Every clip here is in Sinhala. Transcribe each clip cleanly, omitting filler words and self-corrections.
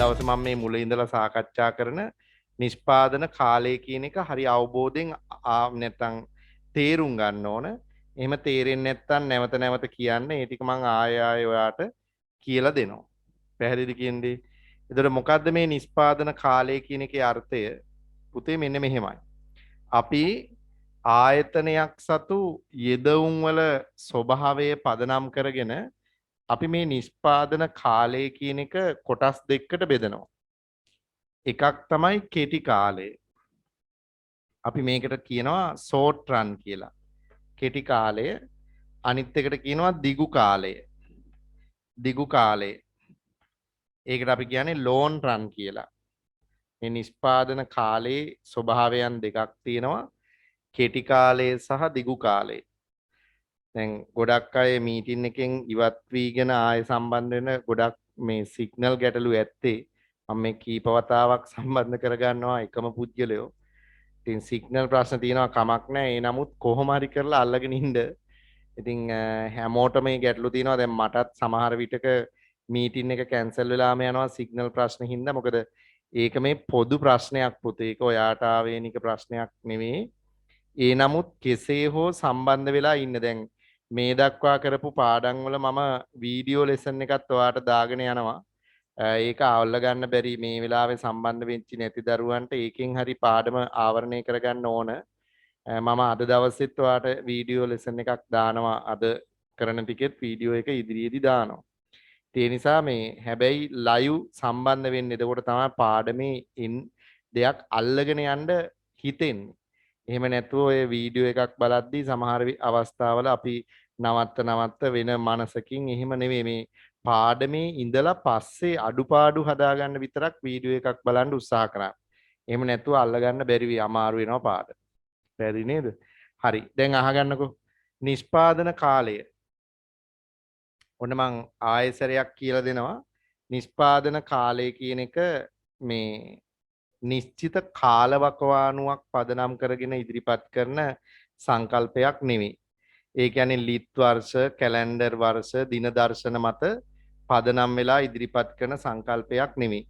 දවසේ මම මේ මුල ඉඳලා සාකච්ඡා කරන නිෂ්පාදන කාලය කියන එක හරි අවබෝධයෙන් නැත්තම් තේරුම් ගන්න ඕන. එහෙම තේරෙන්නේ නැත්තම් නැවත නැවත කියන්න. ඒ ටික මම ආය ආය ඔයාට කියලා දෙනවා. පැහැදිලි කියන්නේ. එතකොට මොකද්ද මේ නිෂ්පාදන කාලය කියන එකේ අර්ථය? පුතේ මෙන්න මෙහෙමයි. අපි ආයතනයක් සතු යෙදවුම් වල ස්වභාවය පදනම් කරගෙන අපි මේ නිෂ්පාදන කාලය කියන එක කොටස් දෙකකට බෙදනවා. එකක් තමයි කෙටි කාලය. අපි මේකට කියනවා ෂෝට් රන් කියලා. කෙටි කාලය. අනිත් එකට කියනවා දිගු කාලය. දිගු කාලය. ඒකට අපි කියන්නේ ලෝන් රන් කියලා. මේ නිෂ්පාදන කාලයේ ස්වභාවයන් දෙකක් තියෙනවා. කෙටි කාලය සහ දිගු කාලය. දැන් ගොඩක් අය මීටින් එකෙන් ඉවත් වීගෙන ආය සම්බන්ධ වෙන ගොඩක් මේ සිග්නල් ගැටලු ඇත්තේ මම මේ කීප වතාවක් සම්බන්ධ කරගන්නවා එකම පුද්ගලයෝ. ඉතින් සිග්නල් ප්‍රශ්න තියෙනවා කමක් නැහැ. ඒ නමුත් කොහොම හරි කරලා අල්ලගෙන ඉන්න. ඉතින් හැමෝටම මේ ගැටලු තියෙනවා. දැන් මටත් සමහර විටක මීටින් එක කැන්සල් වෙලාම යනවා සිග්නල් ප්‍රශ්න හින්දා. මොකද ඒක මේ පොදු ප්‍රශ්නයක් පුතේ. ඒක ඔයාට ආවේනික ප්‍රශ්නයක් නෙමෙයි. ඒ නමුත් කෙසේ හෝ සම්බන්ධ වෙලා ඉන්න. දැන් මේ දක්වා කරපු පාඩම් වල මම වීඩියෝ ලෙසන් එකත් ඔයාට දාගෙන යනවා. ඒක අවුල්ල ගන්න බැරි මේ වෙලාවේ සම්බන්ධ වෙච්චි නැති දරුවන්ට ඒකෙන් හරි පාඩම ආවරණය කරගන්න ඕන. මම අද දවසෙත් ඔයාට වීඩියෝ ලෙසන් එකක් දානවා. අද කරන ටිකෙත් වීඩියෝ එක ඉදිරියේදී දානවා. ඒ නිසා මේ හැබැයි ලයිව් සම්බන්ධ වෙන්න. එතකොට තමයි පාඩමේ දෙයක් අල්ලගෙන යන්න හිතෙන්නේ. එහෙම නැතුව ඔය වීඩියෝ එකක් බලද්දී සමහර අවස්ථාවල අපි නවත්ත වෙන මනසකින් එහෙම නෙවෙයි මේ පාඩමේ ඉඳලා පස්සේ අඩුපාඩු හදාගන්න විතරක් වීඩියෝ එකක් බලන්න උත්සාහ කරා. එහෙම නැතුව අල්ලගන්න බැරි වී අමාරු වෙනවා පාඩම. පැහැදිලි නේද? හරි. දැන් අහගන්නකෝ. නිෂ්පාදන කාලය. ඔන්න මං ආයෙසරයක් කියලා දෙනවා. නිෂ්පාදන කාලය කියන එක මේ නිශ්චිත කාලවකවානුවක් පදනම් කරගෙන ඉදිරිපත් කරන සංකල්පයක් නෙවෙයි. ඒ කියන්නේ ලිත් වර්ෂ, කැලෙන්ඩර් වර්ෂ, දින දර්ශන මත පදනම් වෙලා ඉදිරිපත් කරන සංකල්පයක් නෙවෙයි.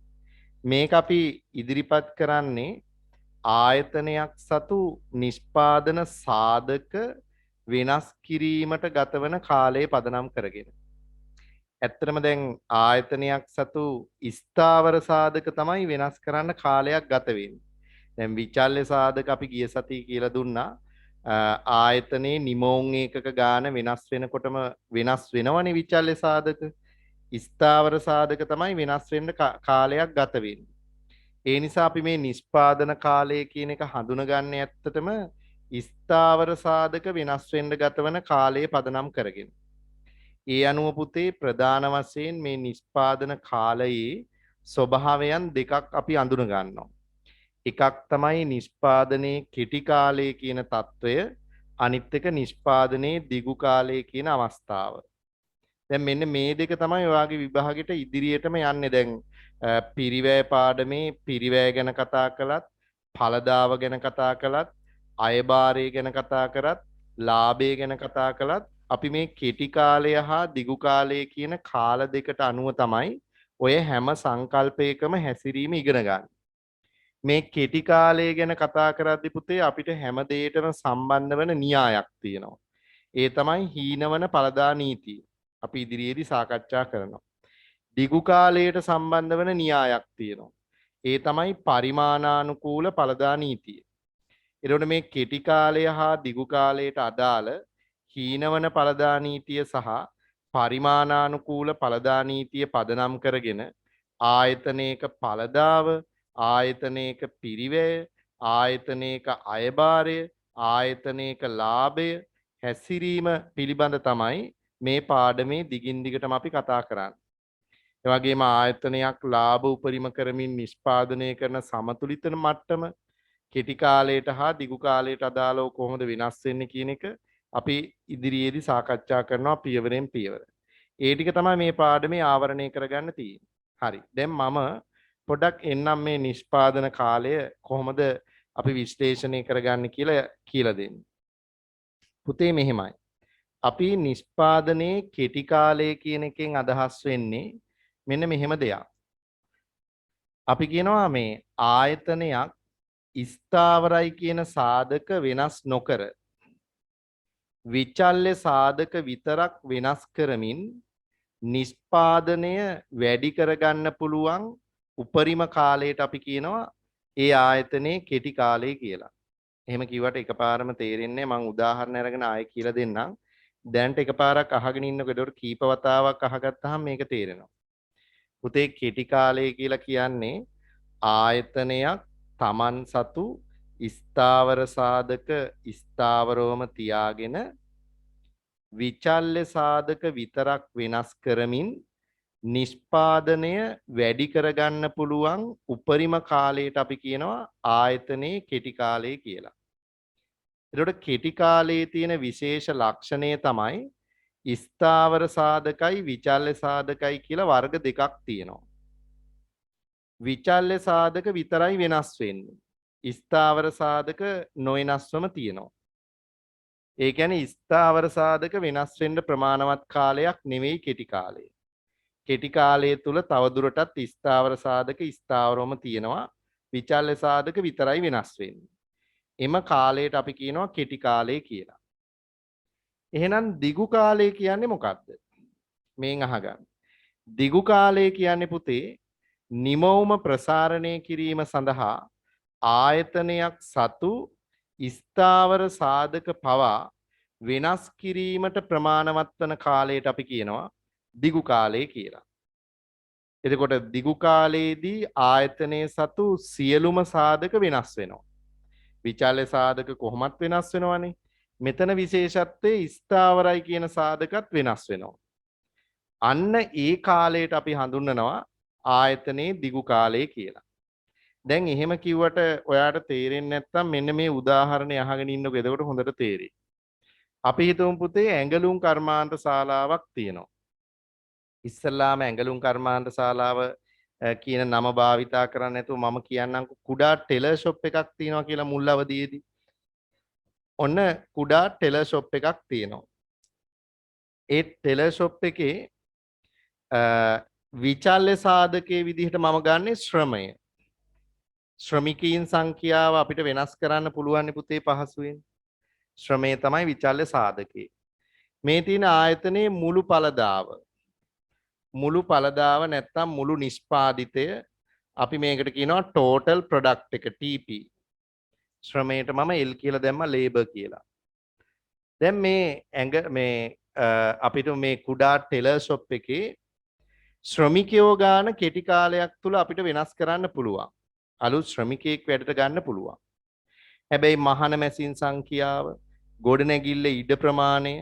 මේක අපි ඉදිරිපත් කරන්නේ ආයතනයක් සතු නිෂ්පාදන සාධක වෙනස් කිරීමට ගතවන කාලය පදනම් කරගෙන. ඇත්තටම දැන් ආයතනයක් සතු ස්ථාවර සාධක තමයි වෙනස් කරන්න කාලයක් ගත වෙන්නේ. දැන් විචල්්‍ය සාධක අපි ගිය සතියේ කියලා දුන්නා. ආයතනයේ නිමෝං ඒකක ගාන වෙනස් වෙනකොටම වෙනස් වෙනවනේ විචල්්‍ය සාධක. ස්ථාවර සාධක තමයි වෙනස් වෙන්න කාලයක් ගත වෙන්නේ. ඒ නිසා අපි මේ නිෂ්පාදන කාලය කියන එක හඳුනගන්නේ ඇත්තටම ස්ථාවර සාධක වෙනස් වෙන්න ගතවන කාලය පදනම් කරගෙන. ඒ අනුව පුතේ ප්‍රධාන වශයෙන් මේ නිෂ්පාදන කාලයේ ස්වභාවයන් දෙකක් අපි අඳුන ගන්නවා. එකක් තමයි නිෂ්පාදනයේ කෙටි කාලය කියන తত্ত্বය, අනිත් එක නිෂ්පාදනයේ දිගු කාලය කියන අවස්ථාව. දැන් මෙන්න මේ දෙක තමයි ඔයාගේ විභාගෙට ඉදිරියටම යන්නේ. දැන් පිරිවැය පාඩමේ පිරිවැය ගැන කතා කළත්, ඵලදාව ගැන කතා කළත්, අයභාරය ගැන කතා කරත්, ලාභය ගැන කතා කළත් අපි මේ කෙටි කාලය හා දිගු කාලය කියන කාල දෙකට අනුව තමයි ඔය හැම සංකල්පයකම හැසිරීම ඉගෙන ගන්න. මේ කෙටි කාලය ගැන කතා කරද්දී පුතේ අපිට හැම දෙයකටම සම්බන්ධ වෙන න්‍යායක් තියෙනවා. ඒ තමයි හීනවන පළදා නීතිය. අපි ඉදිරියේදී සාකච්ඡා කරනවා. දිගු කාලයට සම්බන්ධ වෙන න්‍යායක් තියෙනවා. ඒ තමයි පරිමාණානුකූල පළදා නීතිය. එතකොට මේ කෙටි කාලය හා දිගු කාලයට අදාළ හීනවන පළදා නීතිය සහ පරිමාණානුකූල පළදා නීතිය පදනම් කරගෙන ආයතනයක පළදාව, ආයතනයක පිරිවැය, ආයතනයක අයභාරය, ආයතනයක ලාභය හැසිරීම පිළිබඳ තමයි මේ පාඩමේ දිගින් දිගටම අපි කතා කරන්නේ. ඒ වගේම ආයතනයක් ලාභ උපරිම කරමින් නිෂ්පාදනය කරන සමතුලිත මට්ටම කෙටි කාලයට හා දිගු කාලයට අදාළව කොහොමද වෙනස් වෙන්නේ කියන එක අපි ඉදිරියේදී සාකච්ඡා කරනවා පියවරෙන් පියවර. ඒ ටික තමයි මේ පාඩමේ ආවරණය කරගන්න තියෙන්නේ. හරි. දැන් මම පොඩ්ඩක් එන්නම් මේ නිෂ්පාදන කාලය කොහොමද අපි විශ්ලේෂණය කරගන්නේ කියලා දෙන්න. පුතේ මෙහෙමයි. අපි නිෂ්පාදනයේ කෙටි කාලය කියන එකෙන් අදහස් වෙන්නේ මෙන්න මෙහෙම දෙයක්. අපි කියනවා මේ ආයතනයක් ස්ථාවරයි කියන සාධක වෙනස් නොකර විචල්්‍ය සාධක විතරක් වෙනස් කරමින් නිෂ්පාදනය වැඩි කරගන්න පුළුවන් උපරිම කාලයට අපි කියනවා ඒ ආයතනයේ කෙටි කාලය කියලා. එහෙම කිව්වට එකපාරම තේරෙන්නේ මම උදාහරණ අරගෙන ආයෙ කියලා දෙන්නම්. දැන්ට එකපාරක් අහගෙන ඉන්නකොට ඒකට කීප වතාවක් අහගත්තාම මේක තේරෙනවා. පුතේ කෙටි කාලය කියලා කියන්නේ ආයතනයක් Taman සතු ස්ථාවර සාධක ස්ථාවරවම තියාගෙන විචල්්‍ය සාධක විතරක් වෙනස් කරමින් නිෂ්පාදනය වැඩි කරගන්න පුළුවන් උපරිම කාලයට අපි කියනවා ආයතනයේ කෙටි කාලය කියලා. එතකොට කෙටි කාලයේ තියෙන විශේෂ ලක්ෂණය තමයි ස්ථාවර සාධකයි විචල්්‍ය සාධකයි කියලා වර්ග දෙකක් තියෙනවා. විචල්්‍ය සාධක විතරයි වෙනස් වෙන්නේ. ස්ථාවර සාධක නොවෙනස්වම තියෙනවා. ඒ කියන්නේ ස්ථාවර සාධක වෙනස් වෙන්න ප්‍රමාණවත් කාලයක් නෙවෙයි කෙටි කාලය. කෙටි කාලය තුල තවදුරටත් ස්ථාවර සාධක ස්ථාවරවම තියෙනවා. විචල්්‍ය සාධක විතරයි වෙනස් වෙන්නේ. එම කාලයට අපි කියනවා කෙටි කාලය කියලා. එහෙනම් දිගු කාලය කියන්නේ මොකක්ද? මේන් අහගන්න. දිගු කාලය කියන්නේ පුතේ නිමවුම ප්‍රසාරණය කිරීම සඳහා ආයතනයක් සතු ස්ථාවර සාධක පවා වෙනස් කිරීමට ප්‍රමාණවත් වන කාලයට අපි කියනවා දිගු කාලය කියලා. එතකොට දිගු කාලයේදී ආයතනයේ සතු සියලුම සාධක වෙනස් වෙනවා. විචල්්‍ය සාධක කොහොමත් වෙනස් වෙනවනේ. මෙතන විශේෂත්වයේ ස්ථාවරයි කියන සාධකත් වෙනස් වෙනවා. අන්න ඒ කාලයට අපි හඳුන්වනවා ආයතනයේ දිගු කාලය කියලා. දැන් එහෙම කිව්වට ඔයාට තේරෙන්නේ නැත්නම් මෙන්න මේ උදාහරණය අහගෙන ඉන්නකො එතකොට හොඳට තේරෙයි. අපි හිතමු පුතේ ඇඟලුම් කර්මාන්ත ශාලාවක් තියෙනවා. ඉස්සල්ලාම ඇඟලුම් කර්මාන්ත ශාලාව කියන නම භාවිතා කරන්නේ නැතුව මම කියන්නම්කො කුඩා ටෙලර් ෂොප් එකක් තියෙනවා කියලා මුල් අවදියේදී. ඔන්න කුඩා ටෙලර් ෂොප් එකක් තියෙනවා. ඒ ටෙලර් ෂොප් එකේ විචල්්‍ය සාධකයේ විදිහට මම ගන්නෙ ශ්‍රමය. ශ්‍රමිකීන් සංඛ්‍යාව අපිට වෙනස් කරන්න පුළුවන් පුතේ පහසුවෙන්. ශ්‍රමය තමයි විචල්්‍ය සාධකේ. මේ තියෙන ආයතනයේ මුළු ඵලදාව. මුළු ඵලදාව නැත්තම් මුළු නිෂ්පාදිතය අපි මේකට කියනවා total product එක TP. ශ්‍රමයට මම L කියලා දැම්මා labor කියලා. දැන් මේ අපිට මේ කුඩා ටෙලර් ෂොප් එකේ ශ්‍රමිකයෝ ගාන කෙටි කාලයක් තුල අපිට වෙනස් කරන්න පුළුවන්. අලුත් ශ්‍රමිකයෙක් වැඩට ගන්න පුළුවන්. හැබැයි මහන මැසින් සංඛ්‍යාව, ගොඩනැගිල්ල ඉඩ ප්‍රමාණය,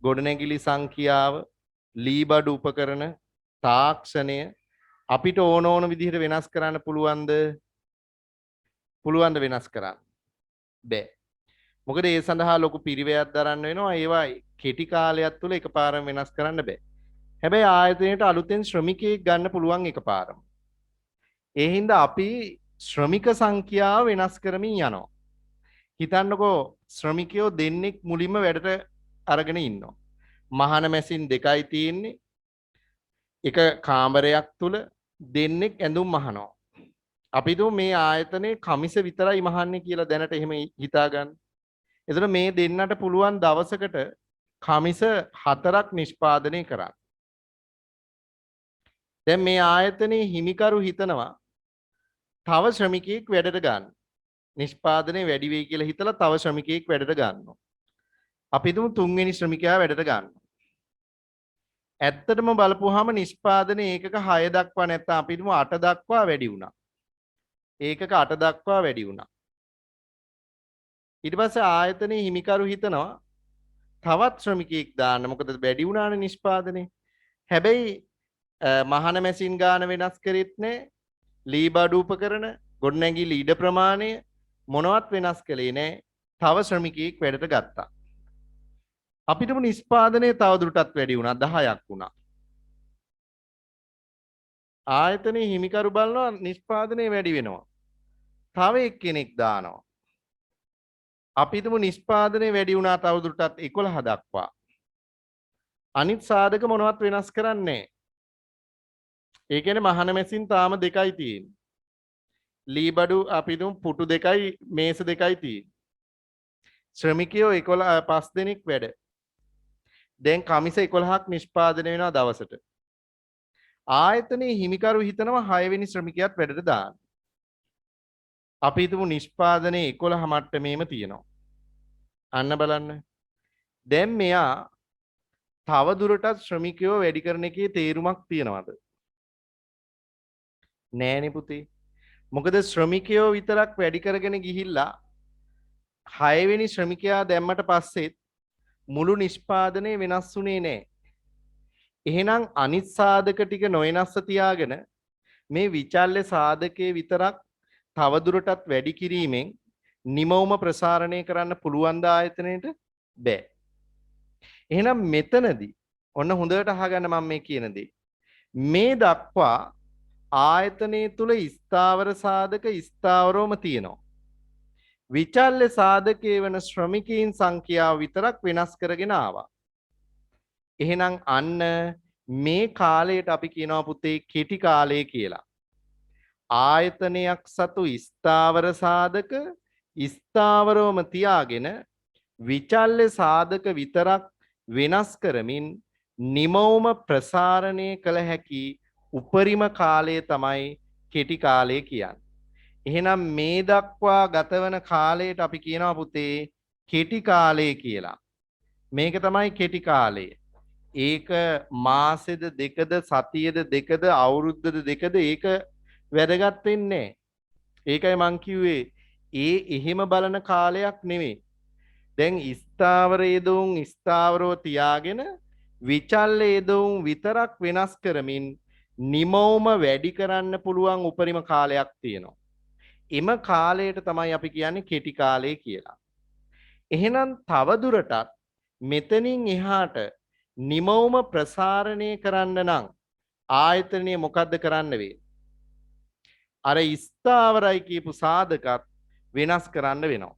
ගොඩනැගිලි සංඛ්‍යාව, ලී බඩු උපකරණ, තාක්ෂණය අපිට ඕන විදිහට වෙනස් කරන්න පුළුවන්ද? පුළුවන්ද වෙනස් කරන්න? බෑ. මොකද ඒ සඳහා ලොකු පිරිවැයක් දරන්න වෙනවා. ඒවා කෙටි කාලයක් තුල එකපාරම වෙනස් කරන්න බෑ. හැබැයි ආයතනයට අලුතෙන් ශ්‍රමිකයෙක් ගන්න පුළුවන් එකපාරම. ඒ හින්දා අපි ශ්‍රමික සංඛ්‍යාව වෙනස් කරමින් යනවා. හිතන්නකෝ ශ්‍රමිකයෝ දෙන්නෙක් මුලින්ම වැඩට අරගෙන ඉන්නවා. මහන මැසින් දෙකයි තියෙන්නේ. එක කාමරයක් තුල දෙන්නෙක් ඇඳුම් මහනවා. අපි දු මේ ආයතනයේ කමිස විතරයි මහන්නේ කියලා දැනට එහෙම හිතාගන්න. එතකොට මේ දෙන්නට පුළුවන් දවසකට කමිස 4ක් නිෂ්පාදනය කරන්න. දැන් මේ ආයතනයේ හිමිකරු හිතනවා තව ශ්‍රමිකයෙක් වැඩට ගන්න. නිෂ්පාදනය වැඩි වෙයි කියලා හිතලා තව ශ්‍රමිකයෙක් වැඩට ගන්නවා. අපි තුමු තුන්වෙනි ශ්‍රමිකයා වැඩට ගන්නවා. ඇත්තටම බලපුවාම නිෂ්පාදනය ඒකක 6 දක්වා නැත්නම් අපි තුමු 8 දක්වා වැඩි වුණා. ඒකක 8 දක්වා වැඩි වුණා. ඊට පස්සේ ආයතනයේ හිමිකරු හිතනවා තවත් ශ්‍රමිකයෙක් දාන්න. මොකද වැඩි වුණානේ නිෂ්පාදනය. හැබැයි මහන මැසින් ගාන වෙනස් කරෙත් නෑ. ලී බඩු උපකරණ, ගොඩනැගිලි ඉඩ ප්‍රමාණය මොනවත් වෙනස් කළේ නෑ. තව ශ්‍රමිකයෙක් වැඩට ගත්තා. අපිටම නිෂ්පාදනය තවදුරටත් වැඩි වුණා 10ක් වුණා. ආයතනයේ හිමිකරු බලනවා නිෂ්පාදනය වැඩි වෙනවා. තව එක්කෙනෙක් දානවා. අපිටම නිෂ්පාදනය වැඩි වුණා තවදුරටත් 11 දක්වා. අනිත් සාධක මොනවත් වෙනස් කරන්නේ නෑ. ඒ කියන්නේ මහන මැසින් තාම දෙකයි තියෙන්නේ. ලී බඩු අපි දුම් පුටු දෙකයි මේස දෙකයි තියෙන්නේ. ශ්‍රමිකයෝ 5 දෙනෙක් වැඩ. දැන් කමිස 11ක් නිෂ්පාදනය වෙනවා දවසට. ආයතනයේ හිමිකරු හිතනවා 6 වෙනි ශ්‍රමිකයාත් වැඩට දාන්න. අපි හිතමු නිෂ්පාදනයේ 11 මට්ටමේම තියෙනවා. අන්න බලන්න. දැන් මෙයා තව දුරටත් ශ්‍රමිකයෝ වැඩි කරන එකේ තේරුමක් තියනවද? නෑනේ පුතේ. මොකද ශ්‍රමිකයෝ විතරක් වැඩි කරගෙන ගිහිල්ලා 6 වෙනි ශ්‍රමිකයා දැම්මට පස්සෙත් මුළු නිෂ්පාදනය වෙනස් වුණේ නෑ. එහෙනම් අනිත් සාධක ටික නොවෙනස්ව තියාගෙන මේ විචල්්‍ය සාධකයේ විතරක් තවදුරටත් වැඩි කිරීමෙන් නිමවුම ප්‍රසාරණය කරන්න පුළුවන් ද ආයතනයේට? බෑ. එහෙනම් මෙතනදී ඔන්න හොඳට අහගන්න මම මේ කියන දේ. මේ දක්වා ආයතනයේ තුල ස්ථාවර සාධක ස්ථාවරවම තියෙනවා. විචල්්‍ය සාධකයේ වෙන ශ්‍රමිකීන් සංඛ්‍යාව විතරක් වෙනස් කරගෙන ආවා. එහෙනම් අන්න මේ කාලයට අපි කියනවා පුතේ කෙටි කාලය කියලා. ආයතනයක් සතු ස්ථාවර සාධක ස්ථාවරවම තියාගෙන විචල්්‍ය සාධක විතරක් වෙනස් කරමින් නිමවුම ප්‍රසාරණය කළ හැකි උපරිම කාලය තමයි කෙටි කාලය කියන්නේ. එහෙනම් මේ දක්වා ගතවන කාලයට අපි කියනවා පුතේ කෙටි කාලය කියලා. මේක තමයි කෙටි කාලය. ඒක මාසෙද දෙකද සතියේද දෙකද අවුරුද්දද දෙකද ඒක වැදගත් වෙන්නේ නැහැ. ඒකයි මං කිව්වේ එහෙම බලන කාලයක් නෙමෙයි. දැන් ස්ථාවර යෙදුම් ස්ථාවරව තියාගෙන විචල්්‍ය යෙදුම් විතරක් වෙනස් කරමින් නිමවුම වැඩි කරන්න පුළුවන් උපරිම කාලයක් තියෙනවා. එම කාලයට තමයි අපි කියන්නේ කෙටි කාලය කියලා. එහෙනම් තවදුරටත් මෙතනින් එහාට නිමවුම ප්‍රසාරණය කරන්න නම් ආයතනය මොකද්ද කරන්න වෙන්නේ? අර ස්ථාවරයි කියපු සාධකත් වෙනස් කරන්න වෙනවා.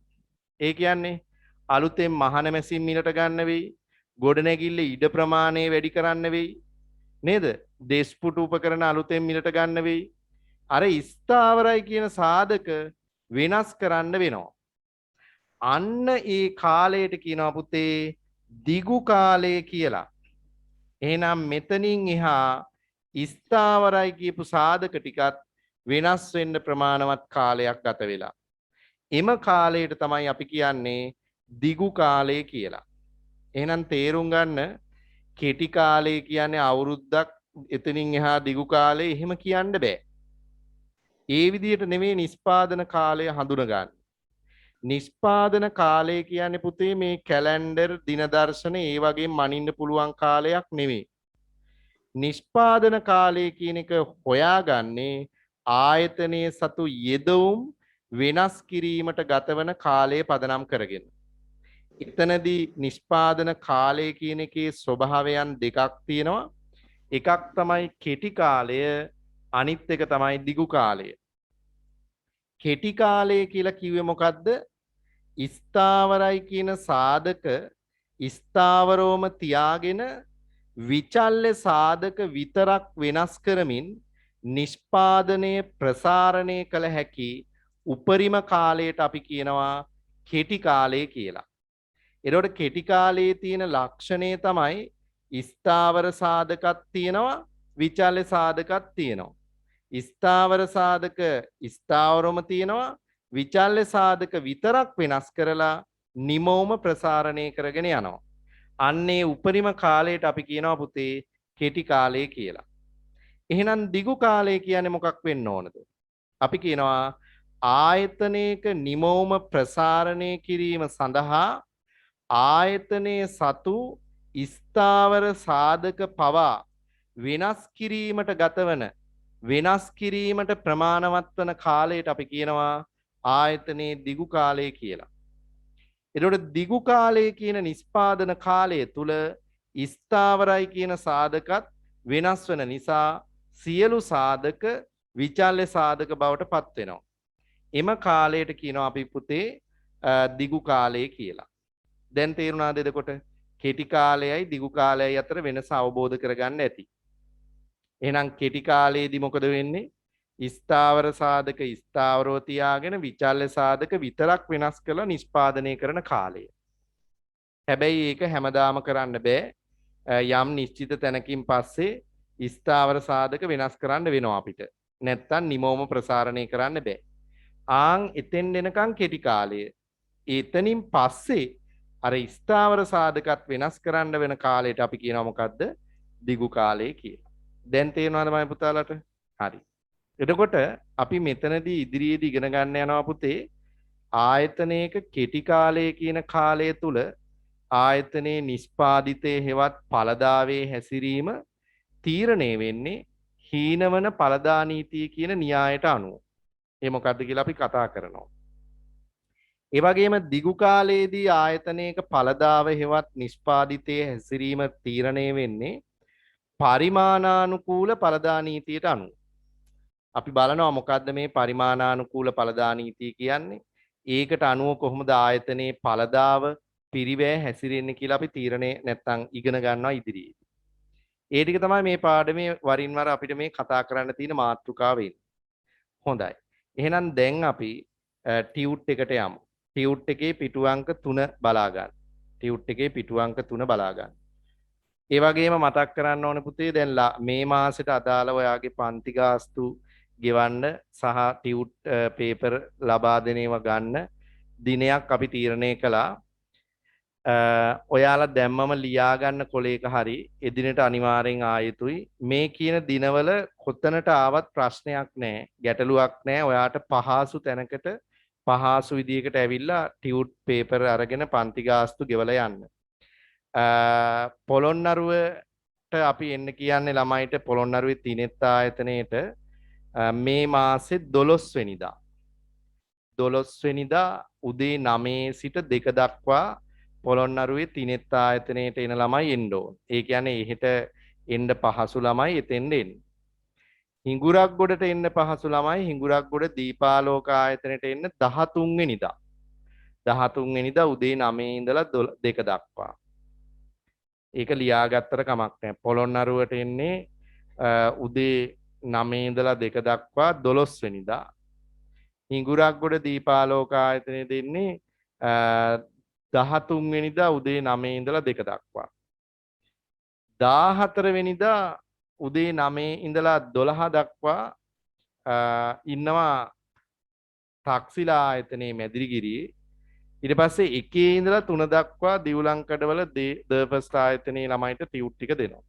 ඒ කියන්නේ අලුතෙන් මහන මැසින් මිලට ගන්න වෙයි, ගොඩනැගිල්ල ඉඩ ප්‍රමාණය වැඩි කරන්න වෙයි. නේද? දේශපුටු උපකරණ අලුතෙන් මිලට ගන්න වෙයි. අර ස්ථාවරයි කියන සාධක වෙනස් කරන්න වෙනවා. අන්න ඒ කාලයට කියනවා පුතේ දිගු කාලය කියලා. එහෙනම් මෙතනින් එහා ස්ථාවරයි කියපු සාධක ටිකත් වෙනස් වෙන්න ප්‍රමාණවත් කාලයක් ගත වෙලා. එම කාලයට තමයි අපි කියන්නේ දිගු කාලය කියලා. එහෙනම් තේරුම් ගන්න කෙටි කාලය කියන්නේ අවුරුද්දක් එතනින් එහා දිගු කාලය එහෙම කියන්න බෑ. ඒ විදිහට නෙමෙයි නිෂ්පාදන කාලය හඳුනගන්න. නිෂ්පාදන කාලය කියන්නේ පුතේ මේ කැලෙන්ඩර් දින දර්ශන ඒ වගේ මනින්න පුළුවන් කාලයක් නෙමෙයි. නිෂ්පාදන කාලය කියන එක හොයාගන්නේ ආයතනයේ සතු යෙදවුම් වෙනස් කිරීමට ගතවන කාලය පදනම් කරගෙන. එතනදී නිෂ්පාදන කාලය කියන එකේ ස්වභාවයන් දෙකක් තියෙනවා. එකක් තමයි කෙටි කාලය, අනිත් එක තමයි දිගු කාලය. කෙටි කාලය කියලා කිව්වේ මොකද්ද? ස්ථාවරයි කියන සාධක ස්ථාවරවම තියාගෙන විචල්්‍ය සාධක විතරක් වෙනස් කරමින් නිෂ්පාදනය ප්‍රසාරණය කළ හැකි උපරිම කාලයට අපි කියනවා කෙටි කාලය කියලා. එතකොට කෙටි කාලයේ තියෙන ලක්ෂණය තමයි ස්ථාවර සාධකක් තියෙනවා, විචල්්‍ය සාධකක් තියෙනවා. ස්ථාවර සාධක ස්ථාවරවම තියෙනවා, විචල්්‍ය සාධක විතරක් වෙනස් කරලා නිමවුම ප්‍රසාරණය කරගෙන යනවා. අන්නේ උපරිම කාලයට අපි කියනවා පුතේ කෙටි කාලය කියලා. එහෙනම් දිගු කාලය කියන්නේ මොකක් වෙන්න ඕනද? අපි කියනවා ආයතනයක නිමවුම ප්‍රසාරණය කිරීම සඳහා ආයතනයේ සතු ස්ථාවර සාධක පවා වෙනස් කිරීමට ගතවන වෙනස් කිරීමට ප්‍රමාණවත් වන කාලයට අපි කියනවා ආයතනයේ දිගු කාලය කියලා. එතකොට දිගු කාලය කියන නිෂ්පාදන කාලය තුල ස්ථාවරයි කියන සාධකත් වෙනස් වෙන නිසා සියලු සාධක විචල්්‍ය සාධක බවට පත් වෙනවා. එම කාලයට කියනවා අපි පුතේ දිගු කාලය කියලා. දැන් තේරුණාද එතකොට කෙටි කාලයයි දිගු කාලයයි අතර වෙනස අවබෝධ කරගන්න ඇති. එහෙනම් කෙටි කාලයේදී මොකද වෙන්නේ? ස්ථාවර සාධක ස්ථාවරව තියාගෙන විචල්්‍ය සාධක විතරක් වෙනස් කරලා නිෂ්පාදනය කරන කාලය. හැබැයි ඒක හැමදාම කරන්න බෑ. යම් නිශ්චිත තැනකින් පස්සේ ස්ථාවර සාධක වෙනස් කරන්න වෙනවා අපිට. නැත්තම් නිමෝම ප්‍රසාරණය කරන්න බෑ. ආන් එතෙන් එනකන් කෙටි කාලය. එතනින් පස්සේ අර ස්ථාවර සාධකත් වෙනස් කරන්න වෙන කාලයට අපි කියනවා මොකද්ද? දිගු කාලය කියලා. දැන් තේරෙනවද මම පුතාලට? හරි. එතකොට අපි මෙතනදී ඉදිරියේදී ඉගෙන ගන්න යනවා පුතේ ආයතනයක කෙටි කාලය කියන කාලය තුල ආයතනයේ නිෂ්පාදිතයේ හෙවත් පළදාවේ හැසිරීම තීරණය වෙන්නේ හීනවන පළදා නීතිය කියන න්‍යායට අනුව. ඒ මොකද්ද කියලා අපි කතා කරනවා. ඒ වගේම දිගු කාලයේදී ආයතනයක පළදාව හෙවත් නිෂ්පාදිතයේ හැසිරීම තීරණය වෙන්නේ පරිමාණානුකූල පළදා නීතියට අනුව. අපි බලනවා මොකද්ද මේ පරිමාණානුකූල පළදා නීතිය කියන්නේ? ඒකට අනුව කොහොමද ආයතනයේ පළදාව පිරිවැය හැසිරෙන්නේ කියලා අපි තීරණය නැත්තම් ඉගෙන ගන්නවා ඉදිරියේදී. ඒ ටික තමයි මේ පාඩමේ වරින් වර අපිට මේ කතා කරන්න තියෙන මාතෘකාව වෙන්නේ. හොඳයි. එහෙනම් දැන් අපි ටියුට් එකට යමු. ටියුට් එකේ පිටු අංක 3 බලා ගන්න. ටියුට් එකේ පිටු අංක 3 බලා ගන්න. ඒ වගේම මතක් කරන්න ඕනේ පුතේ දැන් මේ මාසෙට අදාළව ඔයාගේ පන්ති ගාස්තු ගෙවන්න සහ ටියුට් පේපර් ලබා දෙන ඒවා ගන්න දිනයක් අපි තීරණය කළා. ඔයාලා දැම්මම ලියා ගන්න කොලේක හරි එදිනට අනිවාර්යෙන් ආයුතුයි. මේ කියන දිනවල කොතනට ආවත් ප්‍රශ්නයක් නැහැ, ගැටලුවක් නැහැ. ඔයාට පහසු තැනකට පහසු විදියකට ඇවිල්ලා ටියුට් පේපර් අරගෙන පන්ති ගාස්තු ගෙවලා යන්න. පොළොන්නරුවට අපි එන්න කියන්නේ ළමයිට පොළොන්නරුවේ තිනෙත් ආයතනයේට මේ මාසේ 12 වෙනිදා 12 වෙනිදා උදේ 9 සිට 2 දක්වා පොළොන්නරුවේ තිනෙත් ආයතනයේට එන ළමයි එන්න ඕන. ඒ කියන්නේ එහෙට එන්න පහසු ළමයි එතෙන්ද එන්න. හිඟුරක්ගොඩට එන්න පහසු ළමයි හිඟුරක්ගොඩ දීපාලෝක ආයතනයට එන්න 13 වෙනිදා. 13 වෙනිදා උදේ 9 ඉඳලා 2 දක්වා. ඒක ලියාගත්තට කමක් නැහැ. පොළොන්නරුවට එන්නේ උදේ 9 ඉඳලා 2 දක්වා 12 වෙනිදා. හිඟුරක්ගොඩ දීපාලෝක ආයතනයේ දෙන්නේ 13 වෙනිදා උදේ 9 ඉඳලා 2 දක්වා. 14 වෙනිදා උදේ 9 ඉඳලා 12 දක්වා ඉන්නවා තාක්සිලා ආයතනයේ මැදිරිගිරියේ. ඊට පස්සේ 1 ඉඳලා 3 දක්වා දිවුලංකඩවල දර්පස්ට් ආයතනයේ ළමයිට ටියුට් ටික දෙනවා.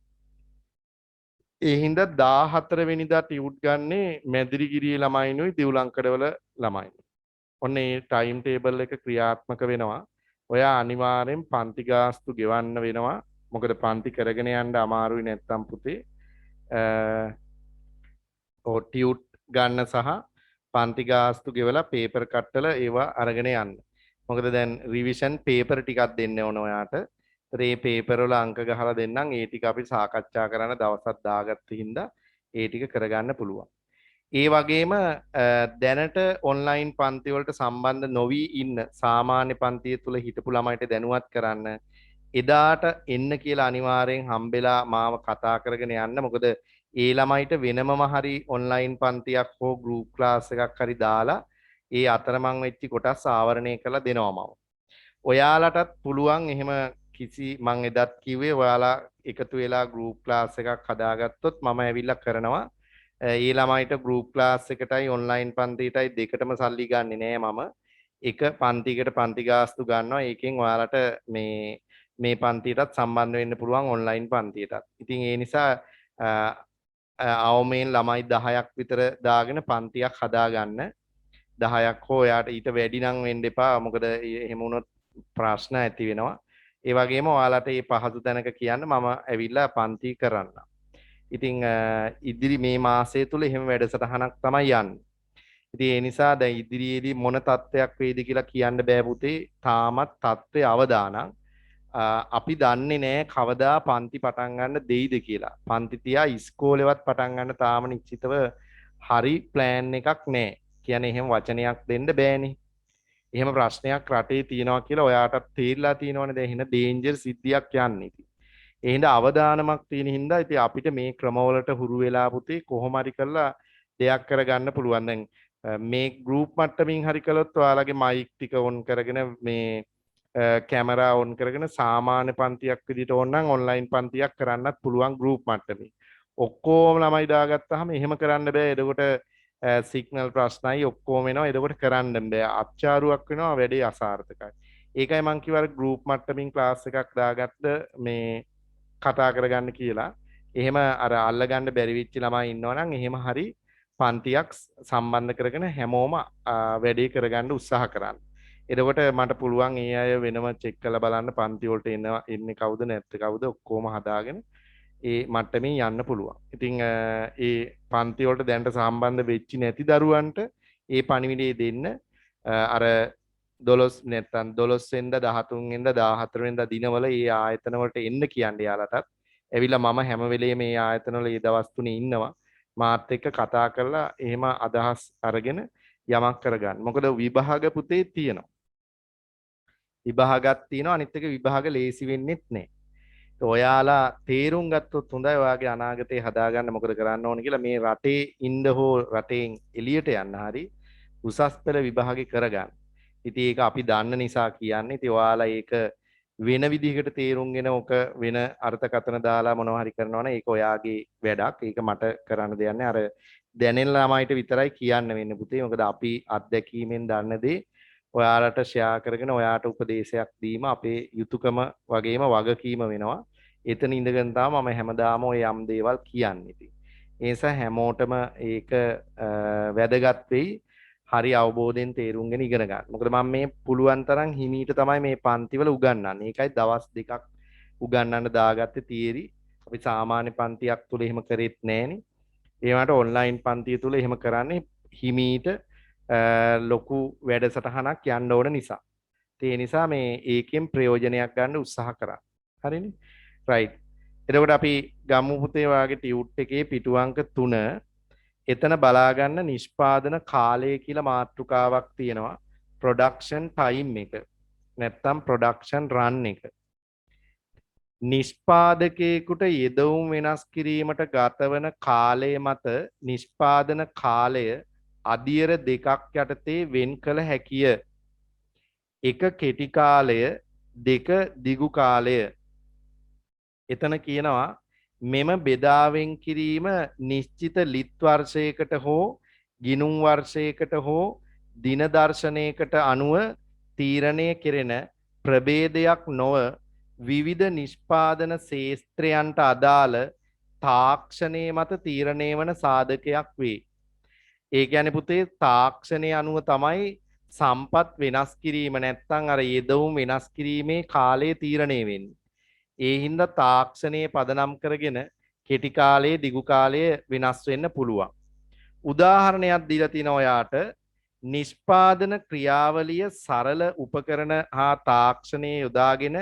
ඒ හින්දා 14 වෙනිදා ටියුට් ගන්නේ මැදිරිගිරියේ ළමයිනුයි දිවුලංකඩවල ළමයිනුයි. ඔන්න ඒ ටයිම් ටේබල් එක ක්‍රියාත්මක වෙනවා. ඔයා අනිවාර්යෙන් පන්ති ගාස්තු ගෙවන්න වෙනවා. මොකද පන්ති කරගෙන යන්න අමාරුයි නැත්තම් පුතේ. ටියුට් ගන්න සහ පන්ති ගාස්තු ගෙවලා පේපර් කට්ටල ඒවා අරගෙන යන්න. මොකද දැන් රිවිෂන් පේපර් ටිකක් දෙන්න ඕන ඔයාට. ඒ පේපර් වල අංක ගහලා දෙන්නම්. ඒ ටික අපි සාකච්ඡා කරන්න දවසක් දාගත්ත හින්දා ඒ ටික කරගන්න පුළුවන්. ඒ වගේම දැනට ඔන්ලයින් පන්ති වලට සම්බන්ධ නොවි ඉන්න සාමාන්‍ය පන්තිය තුල හිටපු ළමයිට දැනුවත් කරන්න එදාට එන්න කියලා අනිවාර්යෙන් හම්බෙලා මාව කතා කරගෙන යන්න. මොකද ඒ ළමයිට වෙනමම හරි ඔන්ලයින් පන්තියක් හෝ ගෲප් ක්ලාස් එකක් හරි දාලා ඒ අතරමං වෙච්ච කොටස් ආවරණය කරලා දෙනවා මම. ඔයාලටත් පුළුවන් එහෙම කිසි මං එදත් කිව්වේ ඔයාලා එකතු වෙලා ගෲප් ක්ලාස් එකක් හදාගත්තොත් මම ඇවිල්ලා කරනවා. ඒ ළමයිට ගෲප් ක්ලාස් එකටයි ඔන්ලයින් පන්තියටයි දෙකටම සල්ලි ගන්නෙ නෑ මම. එක පන්තියකට පන්ති ගාස්තු ගන්නවා. ඒකෙන් ඔයාලට මේ පන්තියටත් සම්බන්ධ වෙන්න පුළුවන් ඔන්ලයින් පන්තියටත්. ඉතින් ඒ නිසා අවමෙන් ළමයි 10ක් විතර දාගෙන පන්තියක් හදාගන්න. 10ක් හෝ එයාට ඊට වැඩි නම් වෙන්න එපා. මොකද එහෙම වුණොත් ප්‍රශ්න ඇති වෙනවා. ඒ වගේම ඔයාලට මේ පහසු තැනක කියන්න මම ඇවිල්ලා පන්ති කරන්න. ඉතින් ඉදිරි මේ මාසය තුල එහෙම වැඩසටහනක් තමයි යන්නේ. ඉතින් ඒ නිසා දැන් ඉදිරියේදී මොන තත්ත්වයක් වේද කියලා කියන්න බෑ පුතේ. තාමත් තත්ත්වය අවදානම්. අපි දන්නේ නෑ කවදා පන්ති පටන් ගන්න දෙයිද කියලා. පන්ති තියා ඉස්කෝලේවත් පටන් ගන්න තාම නිශ්චිතව හරි ප්ලෑන් එකක් නෑ. කියන්නේ එහෙම වචනයක් දෙන්න බෑනේ. එහෙම ප්‍රශ්නයක් රටේ තියෙනවා කියලා ඔයාටත් තේරිලා තියෙනවනේ. දැන් එහෙන ඩේන්ජර් සිද්ධියක් යන්නේ. ඉතින් ඒ හින්දා අවදානමක් තියෙන හින්දා ඉතින් අපිට මේ ක්‍රමවලට හුරු වෙලා පුතේ කොහොම හරි කරලා දෙයක් කරගන්න පුළුවන්. දැන් මේ ගෲප් මට්ටමින් හරි කළොත් ඔයාලගේ මයික් ටික ඔන් කරගෙන මේ කැමරා ඔන් කරගෙන සාමාන්‍ය පන්තියක් විදිහට ඕන නම් ඔන්ලයින් පන්තියක් කරන්නත් පුළුවන් ගෲප් මට්ටමේ. ඔක්කොම ළමයි දාගත්තාම එහෙම කරන්න බෑ. එතකොට සිග්නල් ප්‍රශ්නයි ඔක්කොම එනවා. එතකොට කරන්න බෑ. අච්චාරුවක් වෙනවා, වැඩේ අසාර්ථකයි. ඒකයි මං කිව්වා ගෲප් මට්ටමින් ක්ලාස් එකක් දාගත්ත මේ කතා කරගන්න කියලා. එහෙම අර අල්ලගන්න බැරි වෙච්ච ළමයි ඉන්නවා නම් එහෙම හරි පන්තියක් සම්බන්ධ කරගෙන හැමෝම වැඩේ කරගන්න උත්සාහ කරන්න. එතකොට මට පුළුවන් ඒ අය වෙනම චෙක් කරලා බලන්න පන්ති වලට එන්නේ කවුද නැත්te කවුද ඔක්කොම හදාගෙන ඒ මට්ටමින් යන්න පුළුවන්. ඉතින් ඒ පන්ති වලට දැනට සම්බන්ධ වෙච්චි නැති දරුවන්ට ඒ පණිවිඩය දෙන්න අර 12 නැත්තම් 12 වෙනිදා 13 වෙනිදා 14 වෙනිදා දිනවල ඒ ආයතන වලට එන්න කියන්නේ යාලටත්. ඇවිල්ලා මම හැම වෙලේම මේ ආයතන වල ඒ දවස් තුනේ ඉන්නවා. මාත් එක්ක කතා කරලා එහෙම අදහස් අරගෙන යමක් කරගන්න. මොකද විභාග පුතේ තියෙනවා. විභාගයක් තියෙනවා, අනිත් එක විභාග ලේසි වෙන්නෙත් නැහැ. ඔයාලා තේරුම් ගත්තොත් හොඳයි ඔයාගේ අනාගතේ හදාගන්න මොකද කරන්න ඕන කියලා. මේ රටේ ඉන්න හෝ රටෙන් එළියට යන්න හරි උසස් පෙළ විභාගේ කරගන්න. ඉතින් ඒක අපි දන්න නිසා කියන්නේ. ඉතින් ඔයාලා ඒක වෙන විදිහකට තේරුම්ගෙන ඔක වෙන අර්ථකථන දාලා මොනවා හරි කරනවා නම් ඒක ඔයාගේ වැඩක්. ඒක මට කරන්න දෙයක් නැහැ. අර දැනෙන ළමයිට විතරයි කියන්න වෙන්නේ පුතේ. මොකද අපි අත්දැකීමෙන් දන්න දේ ඔයාලට ෂෙයා කරගෙන ඔයාට උපදේශයක් දීම අපේ යුතුයකම වගේම වගකීම වෙනවා. එතන ඉඳගෙන තමයි මම හැමදාම ඔය යම් දේවල් කියන්නේ. ඉතින් ඒ නිසා හැමෝටම ඒක වැදගත් වෙයි. හරි අවබෝධයෙන් තේරුම්ගෙන ඉගෙන ගන්න. මොකද මම මේ පුළුවන් තරම් හිමීට තමයි මේ පන්තිවල උගන්වන්නේ. ඒකයි දවස් දෙකක් උගන්වන්න දාගත්තේ තියරි. අපි සාමාන්‍ය පන්තියක් තුල එහෙම කරෙත් නැහනේ. ඒ වුණාට ඔන්ලයින් පන්තිය තුල එහෙම කරන්නේ හිමීට ලොකු වැඩසටහනක් යන්න ඕන නිසා. ඒ නිසා මේ ඒකෙන් ප්‍රයෝජනයක් ගන්න උත්සාහ කරා. හරිනේ? රයිට්. එතකොට අපි ගමු පුතේ වාගේ ටියුට් එකේ පිටු අංක 3 එතන බලාගන්න නිෂ්පාදන කාලය කියලා මාතෘකාවක් තියෙනවා. ප්‍රොඩක්ෂන් ටයිම් එක. නැත්තම් ප්‍රොඩක්ෂන් රන් එක. නිෂ්පාදකයෙකුට යෙදවුම් වෙනස් කිරීමට ගතවන කාලය මත නිෂ්පාදන කාලය අදියර දෙකක් යටතේ වෙන් කළ හැකිය. එක කෙටි කාලය, දෙක දිගු කාලය. එතන කියනවා මෙම බෙදාවෙන් කිරීම නිශ්චිත ලිත් වර්ෂයකට හෝ ගිණුම් වර්ෂයකට හෝ දින දර්ශනයකට අනුව තීරණය කෙරෙන ප්‍රභේදයක් නොව විවිධ නිෂ්පාදන ශේස්ත්‍රයන්ට අදාළ තාක්ෂණය මත තීරණය වන සාධකයක් වේ. ඒ කියන්නේ පුතේ තාක්ෂණය අනුව තමයි සම්පත් වෙනස් කිරීම නැත්නම් අර යෙදවුම් වෙනස් කිරීමේ කාලය තීරණය වෙන්නේ. ඒ හින්දා තාක්ෂණයේ පදනම් කරගෙන කෙටි කාලයේ දිගු කාලයේ වෙනස් වෙන්න පුළුවන්. උදාහරණයක් දීලා තිනවා ඔයාට නිෂ්පාදන ක්‍රියාවලිය සරල උපකරණ හා තාක්ෂණයේ යොදාගෙන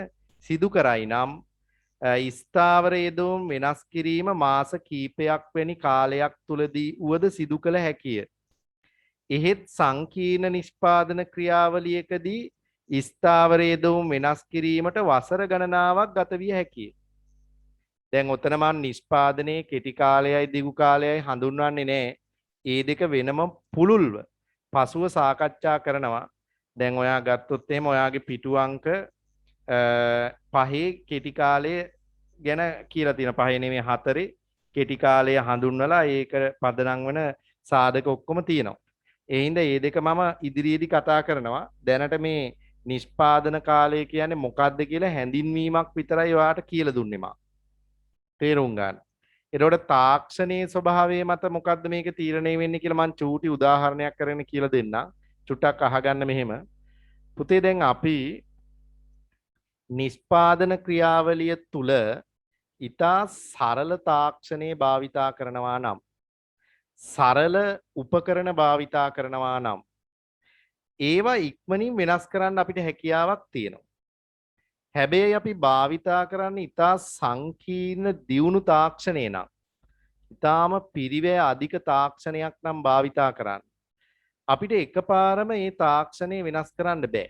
සිදු කරයි නම් ස්ථාවර යෙදවුම් වෙනස් කිරීම මාස කීපයක් වැනි කාලයක් තුලදී වුවද සිදු කළ හැකිය. එහෙත් සංකීර්ණ නිෂ්පාදන ක්‍රියාවලියකදී ස්ථාවර යෙදවුම් වෙනස් කිරීමට වසර ගණනාවක් ගත විය හැකිය. දැන් ඔතන මම නිෂ්පාදනයේ කෙටි කාලයයි දිගු කාලයයි හඳුන්වන්නේ නැහැ. ඒ දෙක වෙනම පුළුල්ව පසුව සාකච්ඡා කරනවා. දැන් ඔයා ගත්තොත් එහෙම ඔයාගේ පිටු අංක 5 කෙටි කාලය ගැන කියලා තියෙන 5 නෙමෙයි 4 කෙටි කාලය හඳුන්වලා ඒක පදනම් වන සාධක ඔක්කොම තියෙනවා. ඒ හින්දා මේ දෙක මම ඉදිරියේදී කතා කරනවා. දැනට මේ නිෂ්පාදන කාලය කියන්නේ මොකක්ද කියලා හැඳින්වීමක් විතරයි ඔයාට කියලා දුන්නේ මම. තේරුම් ගන්න. එතකොට තාක්ෂණයේ ස්වභාවය මත මොකද්ද මේක තීරණය වෙන්නේ කියලා මම චූටි උදාහරණයක් කරගෙන කියලා දෙන්නම්. චුට්ටක් අහගන්න මෙහෙම. පුතේ දැන් අපි නිෂ්පාදන ක්‍රියාවලිය තුල ඊටා සරල තාක්ෂණයේ භාවිතා කරනවා නම් සරල උපකරණ භාවිතා කරනවා නම් ඒවා ඉක්මනින් වෙනස් කරන්න අපිට හැකියාවක් තියෙනවා. හැබැයි අපි භාවිතා කරන්නේ ඊටා සංකීර්ණ දියුණු තාක්ෂණේ නම් ඊටාම පිරිවැය අධික තාක්ෂණයක් නම් භාවිතා කරන්න අපිට එකපාරම මේ තාක්ෂණය වෙනස් කරන්න බෑ.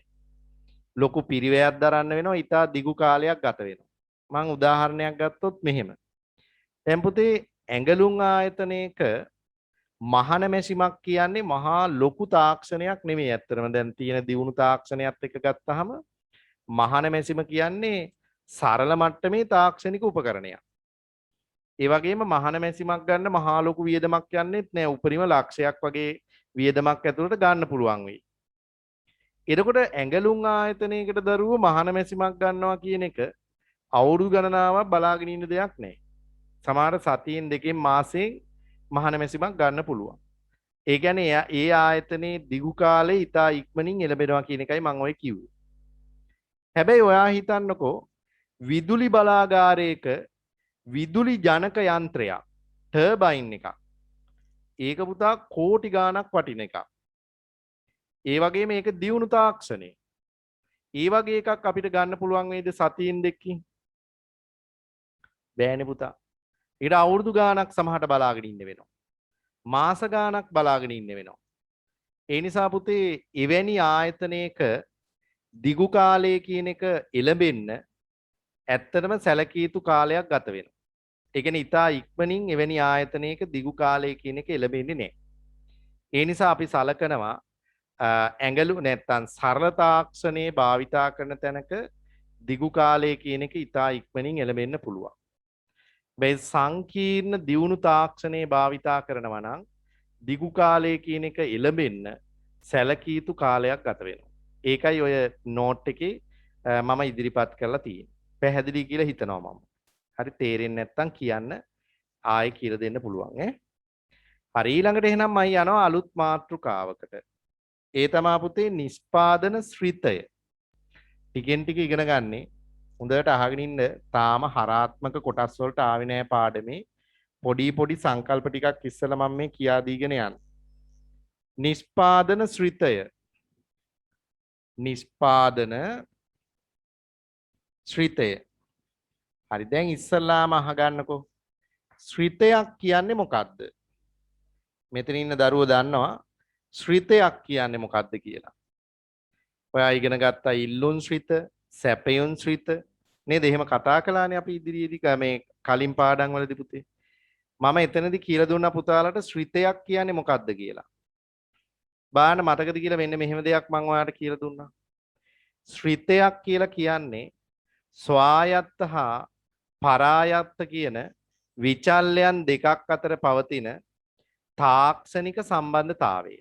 ලොකු පිරිවැයක් දරන්න වෙනවා. ඊටා දිගු කාලයක් ගත වෙනවා. මම උදාහරණයක් ගත්තොත් මෙහෙම. දැන් පුතේ ඇඟලුම් ආයතනයක මහන මැසිමක් කියන්නේ මහා ලොකු තාක්ෂණයක් නෙමෙයි. ඇත්තටම දැන් තියෙන දියුණු තාක්ෂණයත් එක්ක ගත්තාම මහන මැසිම කියන්නේ සරල මට්ටමේ තාක්ෂණික උපකරණයක්. ඒ වගේම මහන මැසිමක් ගන්න මහා ලොකු වියදමක් යන්නේත් නෑ. උපරිම ලක්ෂයක් වගේ වියදමක් ඇතුළට ගන්න පුළුවන් වෙයි. එතකොට ඇඟලුම් ආයතනයකට දරුවෝ මහන මැසිමක් ගන්නවා කියන එක අවුරුදු ගණනාවක් බලාගෙන ඉන්න දෙයක් නෑ. සමහර සතියෙන් දෙකෙන් මාසෙන් මහන මැසිමක් ගන්න පුළුවන්. ඒ කියන්නේ ඒ ආයතනයේ දිගු කාලේ ඉතා ඉක්මනින් එළබෙනවා කියන එකයි මම ඔය කිව්වේ. හැබැයි ඔයා හිතන්නකෝ විදුලි බලාගාරයක විදුලි ජනක යන්ත්‍රයක් ටර්බයින් එකක්. ඒක පුතා කෝටි ගාණක් වටින එකක්. ඒ වගේම මේක දියුණු තාක්ෂණය. ඒ වගේ එකක් අපිට ගන්න පුළුවන් වේද සතියින් දෙකකින්? බෑනේ පුතා. ඊට අවුරුදු ගාණක් සමහරට බලාගෙන ඉන්න වෙනවා. මාස ගාණක් බලාගෙන ඉන්න වෙනවා. ඒ නිසා පුතේ එවැනි ආයතනයක දිගු කාලය කියන එක එළඹෙන්න ඇත්තටම සැලකිය යුතු කාලයක් ගත වෙනවා. ඒ කියන්නේ ඉතා ඉක්මනින් එවැනි ආයතනයක දිගු කාලය කියන එක එළඹෙන්නේ නැහැ. ඒ නිසා අපි සලකනවා ඇඟලු නැත්තම් සරල තාක්ෂණයේ භාවිතා කරන තැනක දිගු කාලය කියන එක ඉතා ඉක්මනින් එළඹෙන්න පුළුවන්. මේ සංකීර්ණ දියුණු තාක්ෂණයේ භාවිතා කරනවා නම් දිගු කාලය කියන එක එළඹෙන්න සැලකිය යුතු කාලයක් ගත වෙනවා. ඒකයි ඔය නෝට් එකේ මම ඉදිරිපත් කරලා තියෙන්නේ. පැහැදිලි කියලා හිතනවා මම. හරි තේරෙන්නේ නැත්නම් කියන්න ආයෙ කියලා දෙන්න පුළුවන් ඈ. හරි ඊළඟට එහෙනම් මම යනවා අලුත් මාතෘකාවකට. ඒ තමා පුතේ නිෂ්පාදන ශ්‍රිතය. ටිකෙන් ටික ඉගෙන ගන්නේ. හොඳට අහගෙන ඉන්න. තාම හරාත්මක කොටස් වලට ආවේ නැහැ පාඩමේ. පොඩි සංකල්ප ටිකක් ඉස්සෙල්ලා මම මේ කියා දීගෙන යන්න. නිෂ්පාදන ශ්‍රිතය. නිෂ්පාදන ශ්‍රිතය. හරි දැන් ඉස්සල්ලාම අහගන්නකෝ. ශ්‍රිතයක් කියන්නේ මොකක්ද? මෙතන ඉන්න දරුවෝ දන්නවා ශ්‍රිතයක් කියන්නේ මොකක්ද කියලා. ඔයා ඉගෙන ගත්තා ඉල්ලුන් ශ්‍රිත, සැපයුන් ශ්‍රිත නේද? එහෙම කතා කළානේ අපි ඉදිරියේදී මේ කලින් පාඩම් වලදී පුතේ. මම එතනදී කියලා දුන්නා පුතාලට ශ්‍රිතයක් කියන්නේ මොකක්ද කියලා. බාන්න මතකද කියලා මෙන්න මෙහෙම දෙයක් මම ඔයාලට කියලා දුන්නා. ශ්‍රිතයක් කියලා කියන්නේ ස්වායත්ත හා පරායත්ත කියන විචල්යන් දෙකක් අතර පවතින තාක්ෂණික සම්බන්ධතාවය.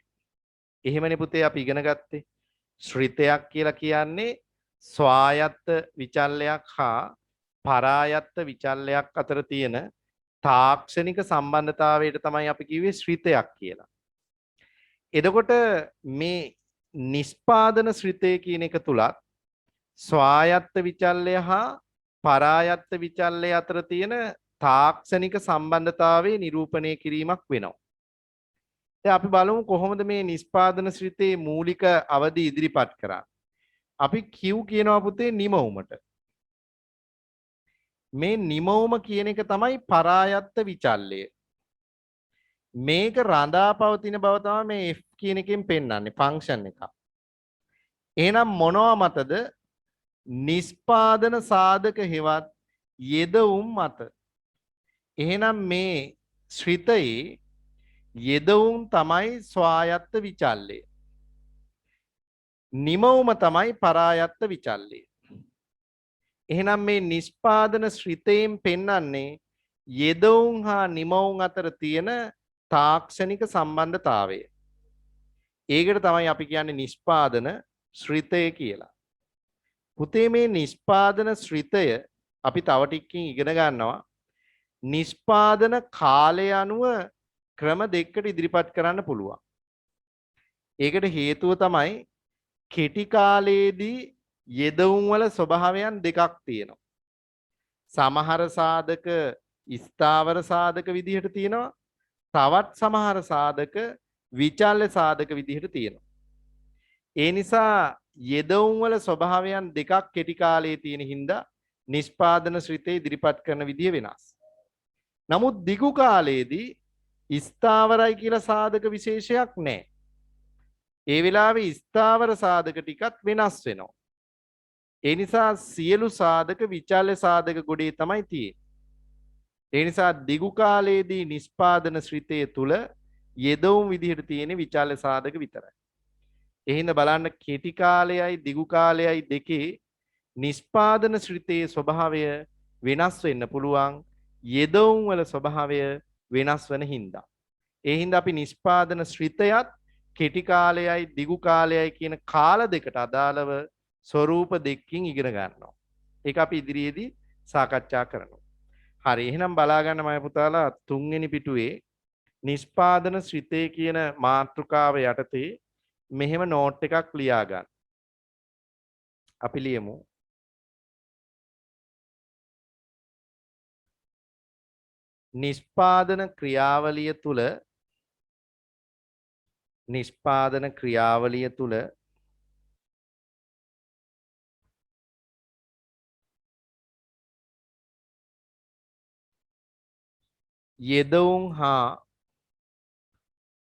එහෙමනේ පුතේ අපි ඉගෙන ගත්තේ. ශ්‍රිතයක් කියලා කියන්නේ ස්වායත්ත විචල්යක් හා පරායත්ත විචල්යක් අතර තියෙන තාක්ෂණික සම්බන්ධතාවයට තමයි අපි කිව්වේ ශ්‍රිතයක් කියලා. එතකොට මේ නිෂ්පාදන ශ්‍රිතය කියන එක තුලත් ස්වායත්ත විචල්ය හා පරායත්ත විචල්ය අතර තියෙන තාක්ෂණික සම්බන්ධතාවයේ නිරූපණය කිරීමක් වෙනවා. දැන් අපි බලමු කොහොමද මේ නිෂ්පාදන ශ්‍රිතේ මූලික අවදි ඉදිරිපත් කරන්නේ. අපි Q කියනවා පුතේ නිමවුමට. මේ නිමවුම කියන එක තමයි පරායත්ත විචල්ය. මේක රඳා පවතින බව තමයි මේ F කියන එකෙන් පෙන්වන්නේ ෆන්ක්ෂන් එක. එහෙනම් මොනවා මතද? නිෂ්පාදන සාධක හෙවත් යෙදවුම් මත. එහෙනම් මේ ශ්‍රිතයේ යෙදවුම් තමයි ස්වායත්ත විචල්ය. නිමවුම තමයි පරායත්ත විචල්ය. එහෙනම් මේ නිෂ්පාදන ශ්‍රිතයෙන් පෙන්වන්නේ යෙදවුම් හා නිමවුම් අතර තියෙන තාක්ෂණික සම්බන්ධතාවය. ඒකට තමයි අපි කියන්නේ නිෂ්පාදන ශ්‍රිතය කියලා. පුතේ මේ නිෂ්පාදන ශ්‍රිතය අපි තව ටිකකින් ඉගෙන ගන්නවා. නිෂ්පාදන කාලය අනුව ක්‍රම දෙකකට ඉදිරිපත් කරන්න පුළුවන්. ඒකට හේතුව තමයි කෙටි කාලයේදී යෙදවුම් වල ස්වභාවයන් දෙකක් තියෙනවා. සමහර සාධක ස්ථාවර සාධක විදිහට තියෙනවා. තවත් සමහර සාධක විචල්්‍ය සාධක විදිහට තියෙනවා. ඒ නිසා යෙදවුම් වල ස්වභාවයන් දෙකක් කෙටි කාලයේ තියෙන හින්දා නිෂ්පාදන ශ්‍රිතේ ඉදිරිපත් කරන විදිය වෙනස්. නමුත් දිගු කාලයේදී ස්ථාවරයි කියලා සාධක විශේෂයක් නැහැ. ඒ වෙලාවේ ස්ථාවර සාධක ටිකත් වෙනස් වෙනවා. ඒ නිසා සියලු සාධක විචල්්‍ය සාධක ගොඩේ තමයි තියෙන්නේ. ඒ නිසා දිගු කාලයේදී නිෂ්පාදන ශ්‍රිතය තුල යෙදවුම් විදිහට තියෙන විචාල සාධක විතරයි. එහෙනම් බලන්න කෙටි කාලයයි දිගු කාලයයි දෙකේ නිෂ්පාදන ශ්‍රිතයේ ස්වභාවය වෙනස් වෙන්න පුළුවන් යෙදවුම් වල ස්වභාවය වෙනස් වෙන හින්දා. ඒ හින්දා අපි නිෂ්පාදන ශ්‍රිතයත් කෙටි කාලයයි දිගු කාලයයි කියන කාල දෙකට අදාළව ස්වරූප දෙකකින් ඉගෙන ගන්නවා. ඒක අපි ඉදිරියේදී සාකච්ඡා කරනවා. හරි එහෙනම් බලා ගන්න මම පුතාලා තුන්වෙනි පිටුවේ නිෂ්පාදන ශ්‍රිතේ කියන මාතෘකාව යටතේ මෙහෙම නෝට් එකක් ලියා ගන්න. අපි ලියමු නිෂ්පාදන ක්‍රියාවලිය තුල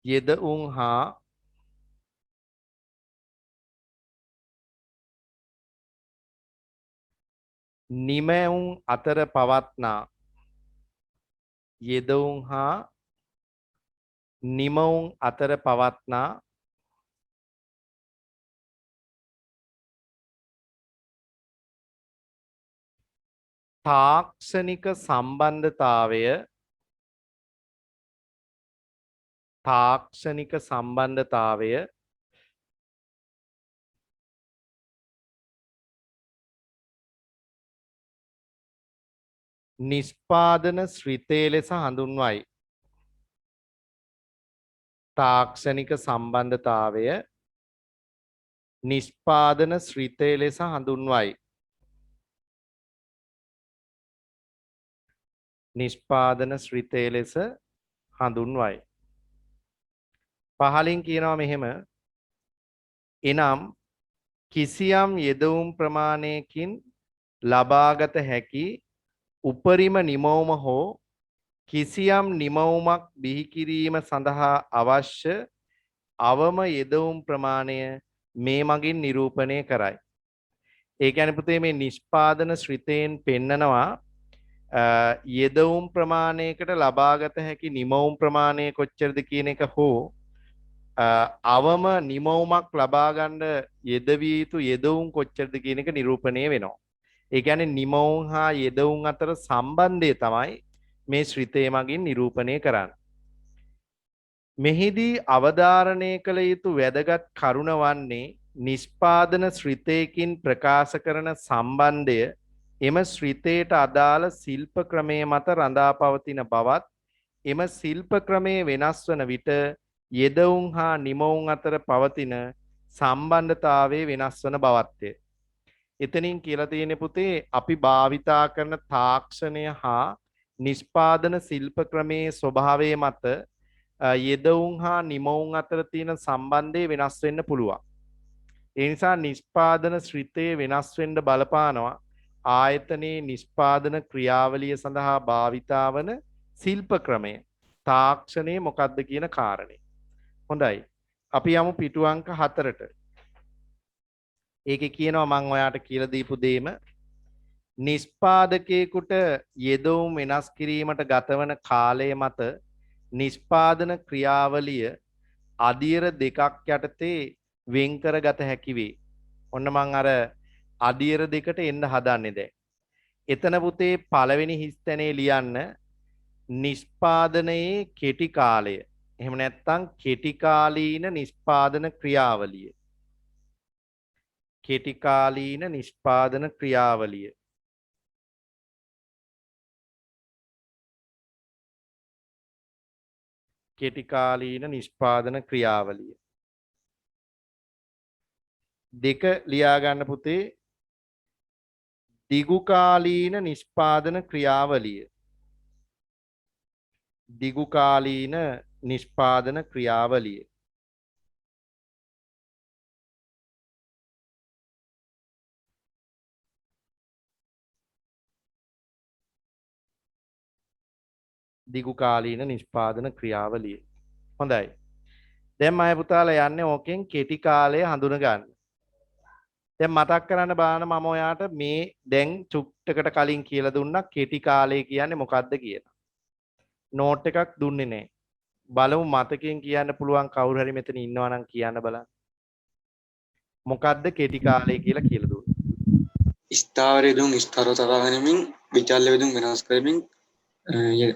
යෙදවුම් හා නිමැවුම් අතර පවත්නා යෙදවුම් හා නිමවුම් අතර පවත්නා තාක්ෂණික සම්බන්ධතාවය නිෂ්පාදන ශ්‍රිතේ ලෙස හඳුන්වයි. තාක්ෂණික සම්බන්ධතාවය නිෂ්පාදන ශ්‍රිතේ ලෙස හඳුන්වයි. නිෂ්පාදන ශ්‍රිතේ ලෙස හඳුන්වයි. පහලින් කියනවා මෙහෙම එනම් කිසියම් යෙදවුම් ප්‍රමාණයකින් ලබාගත හැකි උපරිම නිමවුම හෝ කිසියම් නිමවුමක් බිහි කිරීම සඳහා අවශ්‍ය අවම යෙදවුම් ප්‍රමාණය මේ මගින් නිරූපණය කරයි. ඒ කියන්නේ පුතේ මේ නිෂ්පාදන ශ්‍රිතයෙන් පෙන්නනවා යෙදවුම් ප්‍රමාණයකට ලබාගත හැකි නිමවුම් ප්‍රමාණය කොච්චරද කියන එක හෝ අවම නිමවුමක් ලබා ගන්න යෙදවිය යුතු යෙදවුම් කොච්චරද කියන එක නිරූපණය වෙනවා. ඒ කියන්නේ නිමවුම් හා යෙදවුම් අතර සම්බන්ධය තමයි මේ ශ්‍රිතය මගින් නිරූපණය කරන්නේ. මෙහිදී අවධාරණය කළ යුතු වැදගත් කරුණ වන්නේ නිෂ්පාදන ශ්‍රිතයකින් ප්‍රකාශ කරන සම්බන්ධය එම ශ්‍රිතයට අදාළ ශිල්ප ක්‍රමයේ මත රඳා පවතින බවත් එම ශිල්ප ක්‍රමයේ වෙනස් වන විට යෙදවුම් හා නිමවුම් අතර පවතින සම්බන්ධතාවයේ වෙනස් වන බවත්ය. එතනින් කියලා තියෙන පුතේ අපි භාවිතා කරන තාක්ෂණය හා නිෂ්පාදන ශිල්ප ක්‍රමයේ ස්වභාවය මත යෙදවුම් හා නිමවුම් අතර තියෙන සම්බන්ධය වෙනස් වෙන්න පුළුවන්. ඒ නිසා නිෂ්පාදන ශ්‍රිතේ වෙනස් වෙන්න බලපානවා ආයතනයේ නිෂ්පාදන ක්‍රියාවලිය සඳහා භාවිතා වන ශිල්ප ක්‍රමය තාක්ෂණය මොකක්ද කියන කාරණේ. හොඳයි. අපි යමු පිටු අංක 4ට. ඒකේ කියනවා මම ඔයාට කියලා දීපු දෙයම නිෂ්පාදකයෙකුට යෙදවුම් වෙනස් කිරීමට ගතවන කාලය මත නිෂ්පාදන ක්‍රියාවලිය අදියර දෙකක් යටතේ වෙන් කරගත හැකි වේ. ඔන්න මම අර අදියර දෙකට එන්න හදන්නේ දැන්. එතන පුතේ පළවෙනි හිස්තැනේ ලියන්න නිෂ්පාදනයේ කෙටි කාලය. එහෙම නැත්නම් කෙටි කාලීන නිෂ්පාදන ක්‍රියාවලිය. කෙටි කාලීන නිෂ්පාදන ක්‍රියාවලිය. කෙටි කාලීන නිෂ්පාදන ක්‍රියාවලිය. දෙක ලියා ගන්න පුතේ දිගු කාලීන නිෂ්පාදන ක්‍රියාවලිය. දිගු කාලීන නිෂ්පාදන ක්‍රියාවලිය. දිගු කාලීන නිෂ්පාදන ක්‍රියාවලිය. හොඳයි. දැන් මම පුතාලා යන්නේ ඕකෙන් කෙටි කාලය හඳුන ගන්න. දැන් මතක් කරන්න බලන්න මම ඔයාට මේ දැන් චුට්ටකට කලින් කියලා දුන්නා කෙටි කාලය කියන්නේ මොකක්ද කියලා. නෝට් එකක් දුන්නේ නැහැ. බලමු මතකයෙන් කියන්න පුළුවන් කවුරු හරි මෙතන ඉන්නවා නම් කියන්න බලන්න. මොකද්ද කෙටි කාලය කියලා කියලා දුන්නා. ස්ථාවර යෙදුම් ස්ථාරව තබා ගැනීමෙන් විචල්්‍ය යෙදුම් වෙනස් කරමින්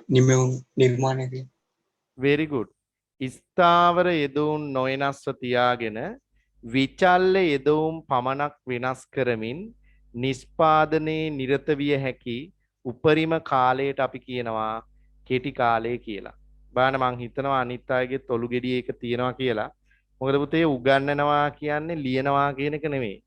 නිමවුම් නිර්මාණය කිරීම. very good. ස්ථාවර යෙදවුම් නොවෙනස්ව තියාගෙන විචල්්‍ය යෙදවුම් පමණක් වෙනස් කරමින් නිෂ්පාදනයේ නිරත විය හැකි උපරිම කාලයට අපි කියනවා කෙටි කාලය කියලා. බලන්න මං හිතනවා අනිත් අයගේ තොලු ගෙඩිය එක තියෙනවා කියලා. මොකද පුතේ උගන්වනවා කියන්නේ ලියනවා කියන එක නෙමෙයි.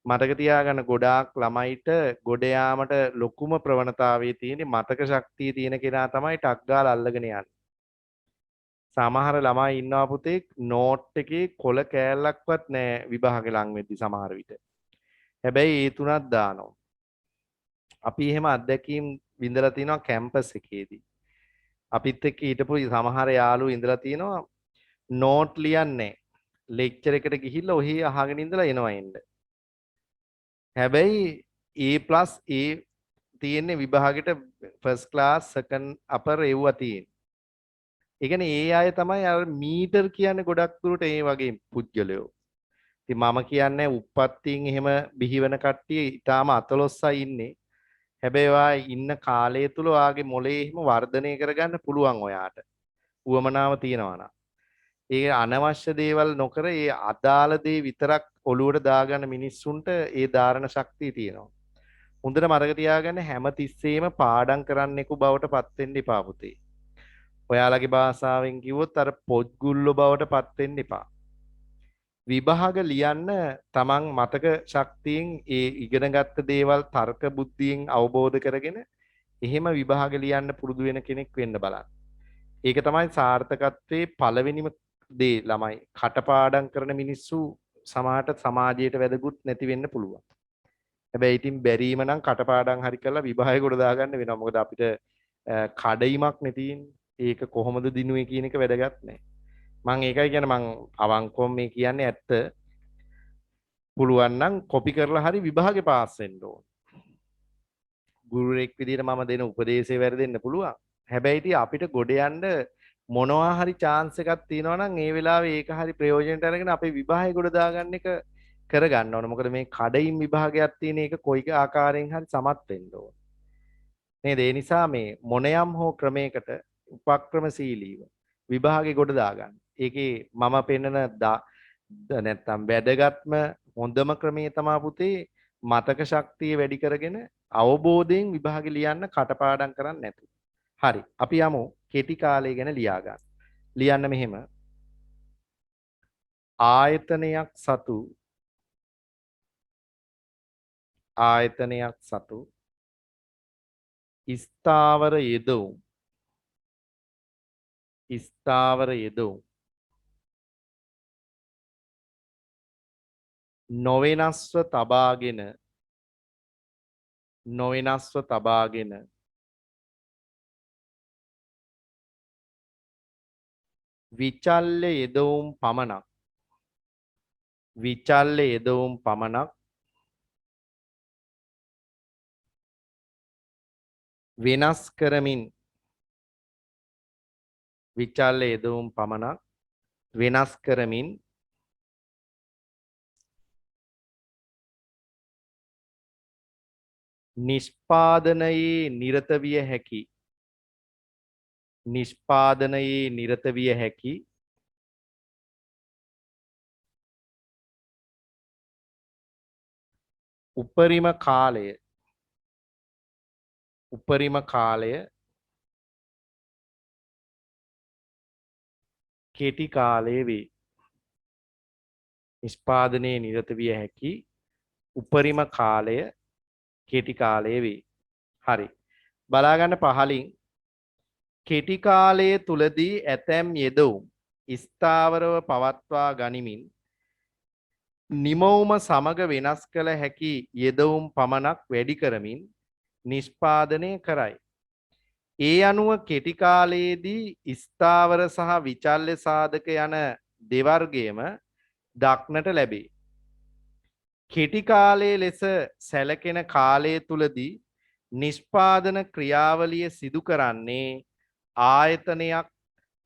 මතක තියාගන්න ගොඩාක් ළමයිට ගොඩ යාමට ලොකුම ප්‍රවණතාවයේ තියෙන මතක ශක්තිය තියෙන කෙනා තමයි ටක් ගාලා අල්ලගෙන යන්නේ. සමහර ළමයි ඉන්නවා පුතේ නෝට් එකේ කොළ කෑල්ලක්වත් නැහැ විභාගෙ ලඟ වෙද්දි සමහර විට. හැබැයි ඒ තුනක් දානවා. අපි එහෙම අත්දැකීම් විඳලා තිනවා කැම්පස් එකේදී. අපිත් එක්ක හිටපු සමහර යාළුවෝ ඉඳලා තිනවා නෝට් ලියන්නේ ලෙක්චර් එකට ගිහිල්ලා ඔහි අහගෙන ඉඳලා එනවා එන්න. හැබැයි A+A තියෙන්නේ විභාගෙට ෆස්ට් ක්ලාස් සෙකන්ඩ් අපර් එව්වා තියෙන්නේ. ඒ කියන්නේ ඒ අය තමයි අර මීටර් කියන්නේ ගොඩක් දුරට ඒ වගේ පුජ්‍යලයෝ. ඉතින් මම කියන්නේ උප්පත්තියෙන් එහෙම බිහිවන කට්ටිය ඊටාම අතලොස්සයි ඉන්නේ. හැබැයි ඔයා ඉන්න කාලය තුල ඔයාගේ මොලේ එහෙම වර්ධනය කරගන්න පුළුවන් ඔයාට. උවමනාව තියනවා නම්. ඒ අනවශ්‍ය දේවල් නොකර ඒ අදාළ දේ විතරක් ඔලුවට දාගන්න මිනිස්සුන්ට ඒ ධාරණ ශක්තිය තියෙනවා. හොඳට මතක තියාගන්න හැම තිස්සෙම පාඩම් කරන්නෙකු බවට පත් වෙන්න එපා පුතේ. ඔයාලගේ භාෂාවෙන් කිව්වොත් අර පොත්ගුල්ලෝ බවට පත් වෙන්න එපා. විභාග ලියන්න තමන් මතක ශක්තියෙන් ඒ ඉගෙනගත්ත දේවල් තර්ක බුද්ධියෙන් අවබෝධ කරගෙන එහෙම විභාග ලියන්න පුරුදු වෙන කෙනෙක් වෙන්න බලන්න. ඒක තමයි සාර්ථකත්වයේ පළවෙනිම දේ ළමයි. කටපාඩම් කරන මිනිස්සු සමහරට සමාජයට වැදගත් නැති වෙන්න පුළුවන්. හැබැයි ඉතින් බැරිම නම් කටපාඩම් හරි කරලා විභාගයකට දාගන්න වෙනවා. මොකද අපිට කඩයිමක් නෙතියින්නේ. ඒක කොහොමද දිනුවේ කියන එක වැදගත් නැහැ. මම ඒකයි කියන්නේ මම අවංකවම මේ කියන්නේ ඇත්ත. පුළුවන් නම් කොපි කරලා හරි විභාගේ පාස් වෙන්න ඕන. ගුරුවරයෙක් විදිහට මම දෙන උපදේශය වැරදෙන්න පුළුවන්. හැබැයි ඉතින් අපිට ගොඩ යන්න මොනවා හරි chance එකක් තියෙනවා නම් ඒ වෙලාවේ ඒක හරි ප්‍රයෝජනට අරගෙන අපේ විභාගය ගොඩ දාගන්න එක කරගන්න ඕන. මොකද මේ කඩයින් විභාගයක් තියෙන එක කොයි ආකාරයෙන් හරි සමත් වෙන්න ඕන. නේද? ඒ නිසා මේ මොනියම් හෝ ක්‍රමයකට උපක්‍රමශීලීව විභාගේ ගොඩ දාගන්න. ඒකේ මම පෙන්නන නැත්තම් වැදගත්ම හොඳම ක්‍රමය තමයි පුතේ මතක ශක්තිය වැඩි කරගෙන අවබෝධයෙන් විභාගෙ ලියන්න කටපාඩම් කරන්නේ නැතුව. හරි. අපි යමු කෙටි කාලය ගැන ලියා ගන්න. ලියන්න මෙහෙම. ආයතනයක් සතු ස්ථාවර යෙදවුම් නොවෙනස්ව තබාගෙන විචල්්‍ය යෙදවුම් පමණක් වෙනස් කරමින් නිෂ්පාදනයේ නිරත විය හැකි උපරිම කාලය කෙටි කාලය වේ. නිෂ්පාදනයේ නිරත විය හැකි උපරිම කාලය කෙටි කාලය වේ. හරි. බලා ගන්න පහලින් කෙටි කාලයේ තුලදී ඇතැම් යෙදවුම් ස්ථාවරව පවත්වා ගනිමින් නිමවුම සමග වෙනස් කළ හැකි යෙදවුම් පමණක් වැඩි කරමින් නිෂ්පාදනය කරයි. ඒ අනුව කෙටි කාලයේදී ස්ථාවර සහ විචල්්‍ය සාධක යන දෙවර්ගයම දක්නට ලැබේ. කෙටි කාලයේ ලෙස සැලකෙන කාලය තුලදී නිෂ්පාදන ක්‍රියාවලිය සිදු කරන්නේ ආයතනයක්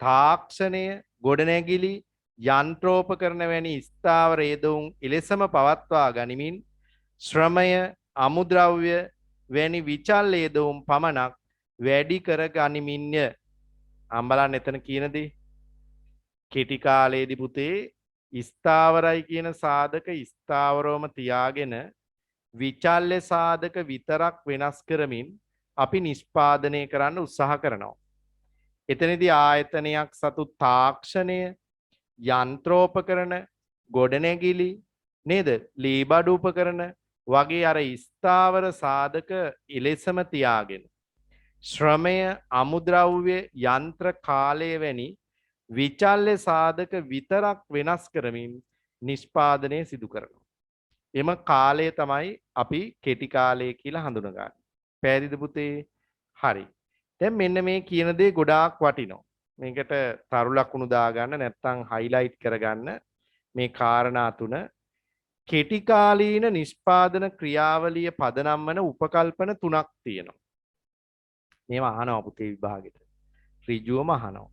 තාක්ෂණය, ගොඩනැගිලි, යන්ත්‍රෝපකරණ වැනි ස්ථාවර යෙදවුම් එලෙසම පවත්වා ගනිමින් ශ්‍රමය, අමුද්‍රව්‍ය වැනි විචල් යෙදවුම් පමණක් වැඩි කර ගනිමින්ය. අම්බලන් එතන කියන දේ කෙටි කාලයේදී පුතේ ස්ථාවරයි කියන සාධක ස්ථාවරවම තියාගෙන විචල්්‍ය සාධක විතරක් වෙනස් කරමින් අපි නිෂ්පාදනය කරන්න උත්සාහ කරනවා. එතනදී ආයතනයක් සතු තාක්ෂණය, යන්ත්‍රෝපකරණ, ගොඩනැගිලි නේද? ලීබඩු උපකරණ වගේ අර ස්ථාවර සාධක එලෙසම තියාගෙන ශ්‍රමය, අමුද්‍රව්‍ය, යන්ත්‍ර කාලය වැනි විචල්්‍ය සාධක විතරක් වෙනස් කරමින් නිෂ්පාදනය සිදු කරනවා. එම කාලය තමයි අපි කෙටි කාලය කියලා හඳුනගන්නේ. පැහැදිලිද පුතේ? හරි. දැන් මෙන්න මේ කියන දේ ගොඩාක් වටිනවා. මේකට තරු ලකුණු දාගන්න නැත්නම් හයිලයිට් කරගන්න මේ කාරණා තුන. කෙටි කාලීන නිෂ්පාදන ක්‍රියාවලිය පදනම් වන උපකල්පන තුනක් තියෙනවා. මේවා අහනවා පුතේ විභාගෙට. ඍජුවම අහනවා.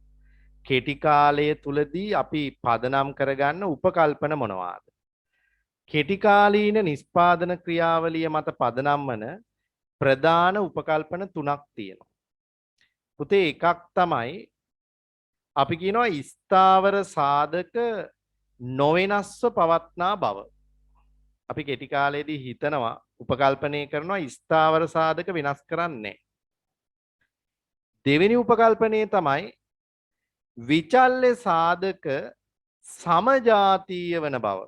කෙටි කාලය තුලදී අපි පදනම් කරගන්න උපකල්පන මොනවාද? කෙටි කාලීන නිෂ්පාදන ක්‍රියාවලිය මත පදනම් වන ප්‍රධාන උපකල්පන තුනක් තියෙනවා. පුතේ එකක් තමයි අපි කියනවා ස්ථාවර සාධක නොවෙනස්ව පවත්නා බව. අපි කෙටි කාලයේදී හිතනවා උපකල්පනය කරනවා ස්ථාවර සාධක වෙනස් කරන්නේ. දෙවෙනි උපකල්පනය තමයි විචල්්‍ය සාධක සමජාතීය වන බව.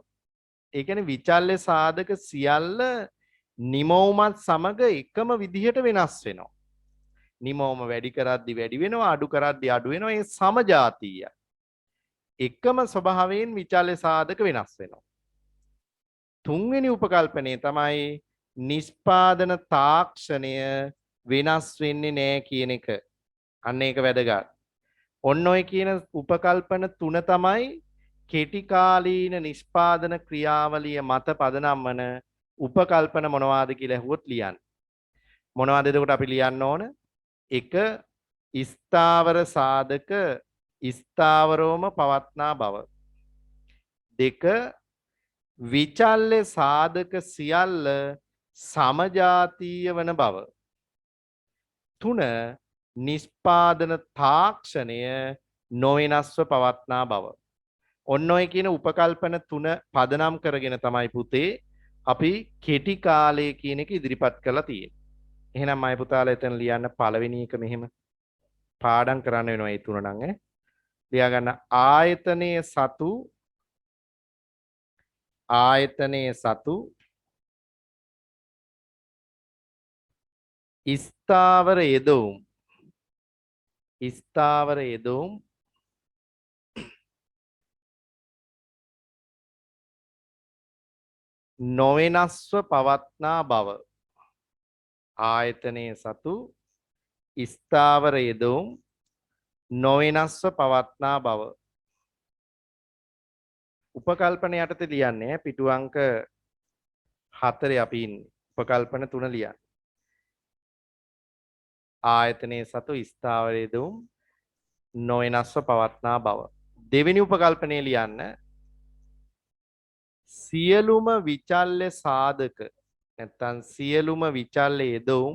ඒ කියන්නේ විචල්්‍ය සාධක සියල්ල නිමවුමත් සමග එකම විදිහට වෙනස් වෙනවා. නිමවුම වැඩි කරද්දි වැඩි වෙනවා, අඩු කරද්දි අඩු වෙනවා. ඒ සමජාතීය. එකම ස්වභාවයෙන් විචල්්‍ය සාධක වෙනස් වෙනවා. තුන්වෙනි උපකල්පනය තමයි නිෂ්පාදන තාක්ෂණය වෙනස් වෙන්නේ නැහැ කියන එක. අන්න ඒක වැදගත්. ඔන්න ඔය කියන උපකල්පන තුන තමයි කෙටි කාලීන නිෂ්පාදන ක්‍රියාවලිය මත පදනම් වන උපකල්පන මොනවාද කියලා අහුවොත් ලියන්න. මොනවද එතකොට අපි ලියන්න ඕන? එක ස්ථාවර සාධක ස්ථාවරවම පවත්නා බව. දෙක විචල්්‍ය සාධක සියල්ල සමජාතීය වන බව. තුන නිෂ්පාදන තාක්ෂණය නොවෙනස්ව පවත්නා බව. ඔන්න ඔය කියන උපකල්පන තුන පදනම් කරගෙන තමයි පුතේ අපි කෙටි කාලය කියන එක ඉදිරිපත් කරලා තියෙන්නේ. එහෙනම් අය පුතාලා එතන ලියන්න පළවෙනි එක මෙහෙම පාඩම් කරන්න වෙනවා මේ තුන නම් ඈ. ලියා ගන්න ආයතනයේ සතු ස්ථාවර යෙදවුම් නොවෙනස්ව පවත්නා බව. ආයතනයේ සතු ස්ථාවර යෙදවුම් නොවෙනස්ව පවත්නා බව. උපකල්පන යටතේ ලියන්නේ පිටු අංක 4 අපි ඉන්නේ. උපකල්පන 3 ලියන්න. ආයතනයේ සතු ස්ථාවර යෙදවුම් නොවෙනස්ව පවත්නා බව. දෙවෙනි උපකල්පනය ලියන්න සියලුම විචල්්‍ය සාධක නැත්නම් සියලුම විචල්්‍ය යෙදවුම්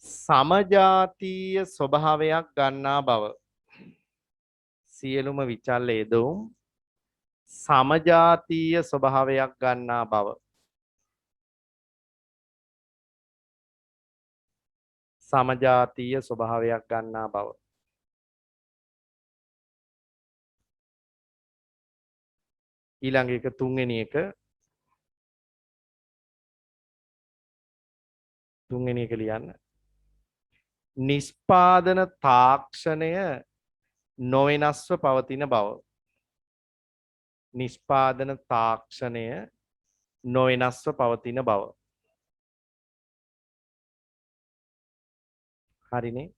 සමජාතීය ස්වභාවයක් ගන්නා බව. සියලුම විචල්්‍ය යෙදවුම් සමජාතීය ස්වභාවයක් ගන්නා බව. සමජාතීය ස්වභාවයක් ගන්නා බව. ඊළඟ එක තුන්වෙනි එක ලියන්න. නිෂ්පාදන තාක්ෂණය නොවෙනස්ව පවතින බව. නිෂ්පාදන තාක්ෂණය නොවෙනස්ව පවතින බව. හරිනේ?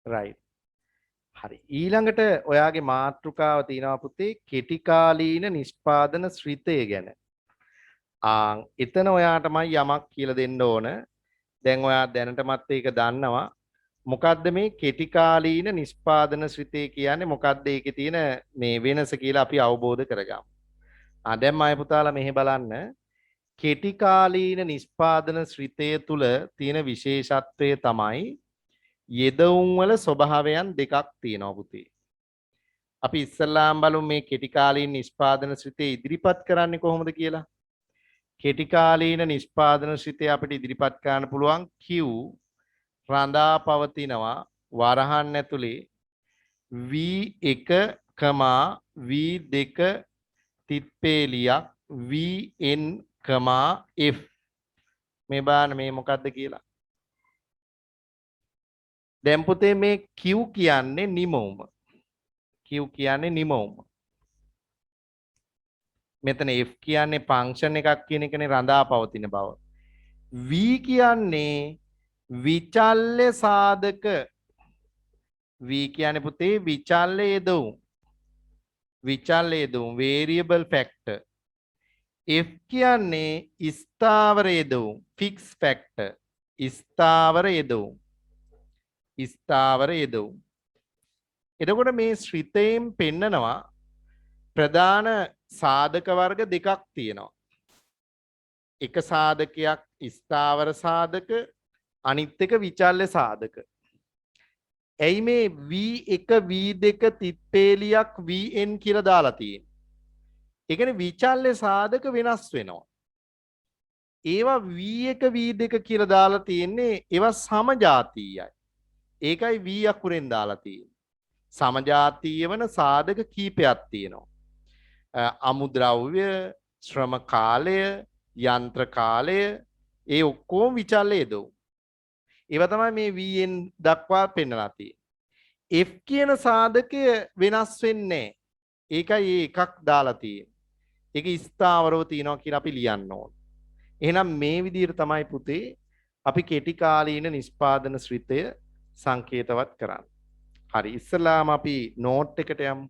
right. හරි. ඊළඟට ඔයාගේ මාතෘකාව තියෙනවා පුතේ කෙටි කාලීන නිෂ්පාදන ශ්‍රිතය ගැන. එතන ඔයාටමයි යමක් කියලා දෙන්න ඕන. දැන් ඔයා දැනටමත් ඒක දන්නවා. මොකද්ද මේ කෙටි කාලීන නිෂ්පාදන ශ්‍රිතය කියන්නේ මොකද්ද ඒකේ තියෙන මේ වෙනස කියලා අපි අවබෝධ කරගමු. දැන් මම පුතාලා මෙහෙ බලන්න. කෙටි කාලීන නිෂ්පාදන ශ්‍රිතය තුල තියෙන විශේෂත්වය තමයි යෙදවුම් වල ස්වභාවයන් දෙකක් තියෙනවා පුතේ. අපි ඉස්සල්ලාම බලමු මේ කෙටි කාලීන නිෂ්පාදන ශ්‍රිතය ඉදිරිපත් කරන්නේ කොහොමද කියලා. කෙටි කාලීන නිෂ්පාදන ශ්‍රිතය අපිට ඉදිරිපත් කරන්න පුළුවන් Q රඳා පවතිනවා වරහන් ඇතුලේ V1, V2 තිත්පේලියක් Vn, F මේ බලන්න මේ මොකද්ද කියලා. දැන් පුතේ මේ Q කියන්නේ නිමවුම. Q කියන්නේ නිමවුම. මෙතන F කියන්නේ ෆන්ක්ෂන් එකක් කියන එකනේ රඳා පවතින බව. V කියන්නේ විචල්්‍ය සාධක. V කියන්නේ පුතේ විචල්්‍ය යෙදවුම්. විචල්්‍ය යෙදවුම් variable factor. F කියන්නේ ස්ථාවර යෙදවුම් fixed factor. ස්ථාවර යෙදවුම්. ස්ථාවර යෙදවුම්. එතකොට මේ ශ්‍රිතයෙන් පෙන්නනවා ප්‍රධාන සාධක වර්ග දෙකක් තියෙනවා. එක සාධකයක් ස්ථාවර සාධක, අනිත් එක විචල්්‍ය සාධක. ඇයි මේ V1 V2 තිත්පේලියක් Vn කියලා දාලා තියෙන්නේ? ඒ කියන්නේ විචල්්‍ය සාධක වෙනස් වෙනවා. ඒවා V1 V2 කියලා දාලා තියෙන්නේ ඒවා සමජාතීයයි. ඒකයි V අකුරෙන් දාලා තියෙන්නේ. සමජාතීය වන සාධක කීපයක් තියෙනවා. අමුද්‍රව්‍ය, ශ්‍රම කාලය, යන්ත්‍ර කාලය, ඒ ඔක්කොම විචල්්‍ය යෙදවුම්. ඒවා තමයි මේ Vn දක්වා පෙන්නලා තියෙන්නේ. F කියන සාධකය වෙනස් වෙන්නේ නැහැ. ඒකයි එකක් දාලා තියෙන්නේ. ඒක ස්ථාවරව තියෙනවා කියලා අපි ලියන්න ඕන. එහෙනම් මේ විදිහට තමයි පුතේ අපි කෙටි කාලීන නිෂ්පාදන ශ්‍රිතය සංකේතවත් කරන්නේ. හරි ඉස්සලාම අපි නෝට් එකට යමු.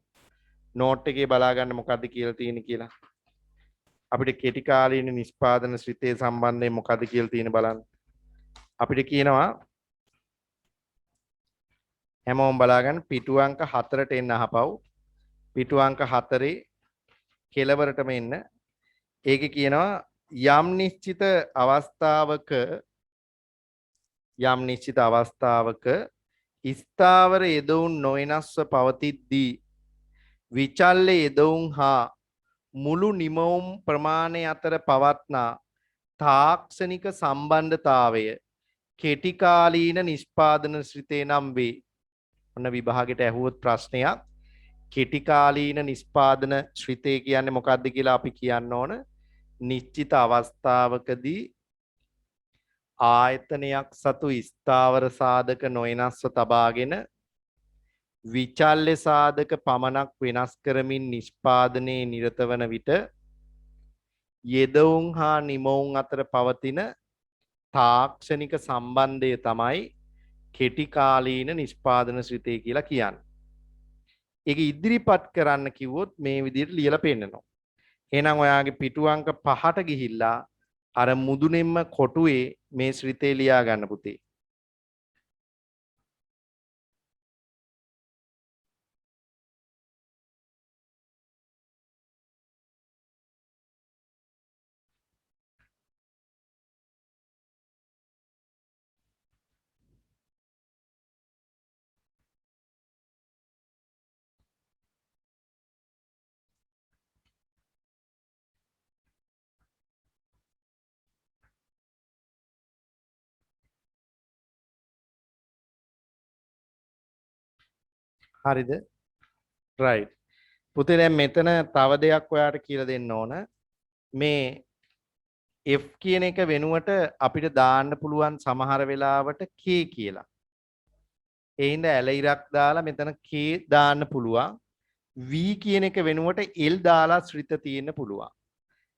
නෝට් එකේ බලා ගන්න මොකද්ද කියලා තියෙන්නේ කියලා. අපිට කෙටි කාලීන නිෂ්පාදන ශ්‍රිතය සම්බන්ධයෙන් මොකද්ද කියලා තියෙන බලන්න. අපිට කියනවා හැමෝම බලා ගන්න පිටු අංක 4ට එන්න අහපව්. පිටු අංක 4 කෙලවරටම එන්න. ඒකේ කියනවා යම් නිශ්චිත අවස්ථාවක ස්ථාවර යෙදවුම් නොවෙනස්ව පවතිද්දී විචල්්‍ය යෙදවුම් හා මුළු නිමවුම් ප්‍රමාණය අතර පවත්නා තාක්ෂණික සම්බන්ධතාවය කෙටි කාලීන නිෂ්පාදන ශ්‍රිතය නම් වේ. ඔන්න විභාගෙට ඇහුවොත් ප්‍රශ්නයක් කෙටි කාලීන නිෂ්පාදන ශ්‍රිතය කියන්නේ මොකක්ද කියලා අපි කියන්න ඕන. නිශ්චිත අවස්ථාවකදී ආයතනයක් සතු ස්ථාවර සාධක නොවෙනස්ව තබාගෙන විචල්්‍ය සාධක පමණක් වෙනස් කරමින් නිෂ්පාදනයේ නිරත වන විට යෙදවුම් හා නිමවුම් අතර පවතින තාක්ෂණික සම්බන්ධය තමයි කෙටි කාලීන නිෂ්පාදන ශ්‍රිතය කියලා කියන්නේ. ඒක ඉදිරිපත් කරන්න කිව්වොත් මේ විදිහට ලියලා පෙන්නනවා. එහෙනම් ඔයාගේ පිටු අංක 5ට ගිහිල්ලා අර මුදුනෙන්ම කොටුවේ මේ ශ්‍රිතේ ලියා ගන්න පුතේ. හරිද? right. පුතේ දැන් මෙතන තව දෙයක් ඔයාට කියලා දෙන්න ඕන. මේ F කියන එක වෙනුවට අපිට දාන්න පුළුවන් සමහර වෙලාවට K කියලා. ඒ හින්දා ඇල ඉරක් දාලා මෙතන K දාන්න පුළුවන්. V කියන එක වෙනුවට L දාලා ශ්‍රිත තියෙන්න පුළුවන්.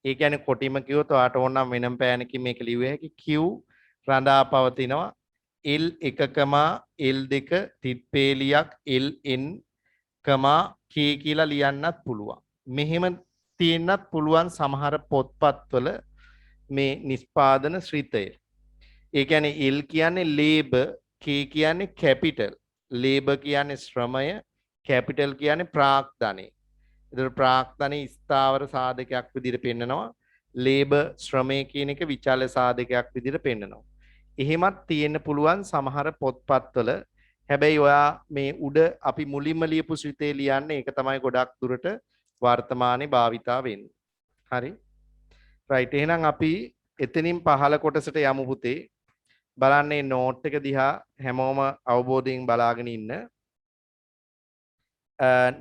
ඒ කියන්නේ කොටිම කිව්වොත් ඔයාට ඕන නම් වෙනම පෑනකින් මේක ලියුව හැකි Q රඳා පවතිනවා L1, L2 තිත්පේලියක් Ln, K කියලා ලියන්නත් පුළුවන්. මෙහෙම තියෙන්නත් පුළුවන් සමහර පොත්පත්වල මේ නිෂ්පාදන ශ්‍රිතය. ඒ කියන්නේ L කියන්නේ labor, K කියන්නේ capital. labor කියන්නේ ශ්‍රමය, capital කියන්නේ ප්‍රාග්ධනය. ඒතර ප්‍රාග්ධනය ස්ථාවර සාධකයක් විදිහට පෙන්නනවා. labor ශ්‍රමය කියන එක විචල්්‍ය සාධකයක් විදිහට පෙන්නනවා. එහෙමත් තියෙන්න පුළුවන් සමහර පොත්පත්වල. හැබැයි ඔයා මේ උඩ අපි මුලින්ම ලියපු ශ්‍රිතේ ලියන්නේ ඒක තමයි ගොඩක් දුරට වර්තමානයේ භාවිතා වෙන්නේ. හරි. රයිට්. එහෙනම් අපි එතනින් පහළ කොටසට යමු පුතේ. බලන්නේ නෝට් එක දිහා හැමෝම අවබෝධයෙන් බලාගෙන ඉන්න.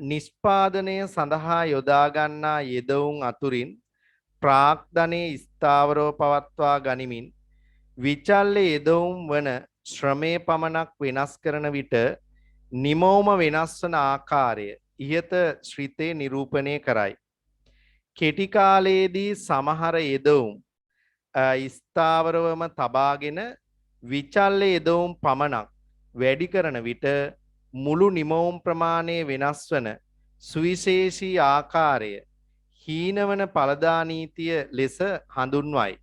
නිෂ්පාදනය සඳහා යොදා ගන්නා යෙදවුම් අතුරින් ප්‍රාග්ධනයේ ස්ථාවරව පවත්වා ගනිමින් විචල්්‍ය යෙදවුම් වන ශ්‍රමය පමණක් වෙනස් කරන විට නිමෝම වෙනස් වන ආකාරය ඉහත ශ්‍රිතේ නිරූපණය කරයි. කෙටි කාලයේදී සමහර යෙදවුම් ස්ථාවරවම තබාගෙන විචල්්‍ය යෙදවුම් පමණක් වැඩි කරන විට මුළු නිමවුම් ප්‍රමාණය වෙනස් වන සුවිශේෂී ආකාරය හීනවන ඵලදා නීතිය ලෙස හඳුන්වයි.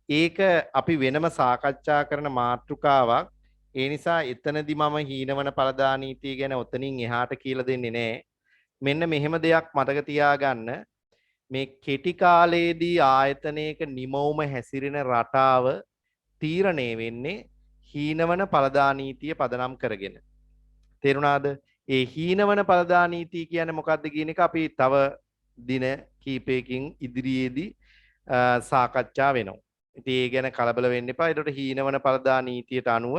ඒක අපි වෙනම සාකච්ඡා කරන මාතෘකාවක්. ඒ නිසා එතනදී මම හීනවන ඵලදා නීතිය ගැන ඔතනින් එහාට කියලා දෙන්නේ නැහැ. මෙන්න මෙහෙම දෙයක් මතක තියාගන්න. මේ කෙටි කාලයේදී ආයතනයක නිමවුම හැසිරෙන රටාව තීරණය වෙන්නේ හීනවන ඵලදා නීතිය පදනම් කරගෙන. තේරුණාද? ඒ හීනවන ඵලදා නීතිය කියන්නේ මොකක්ද කියන එක අපි තව දින කීපයකින් ඉදිරියේදී සාකච්ඡා වෙනවා. ඉතින් ඒ ගැන කලබල වෙන්න එපා. ඒකට හීනවන ඵලදා නීතියට අනුව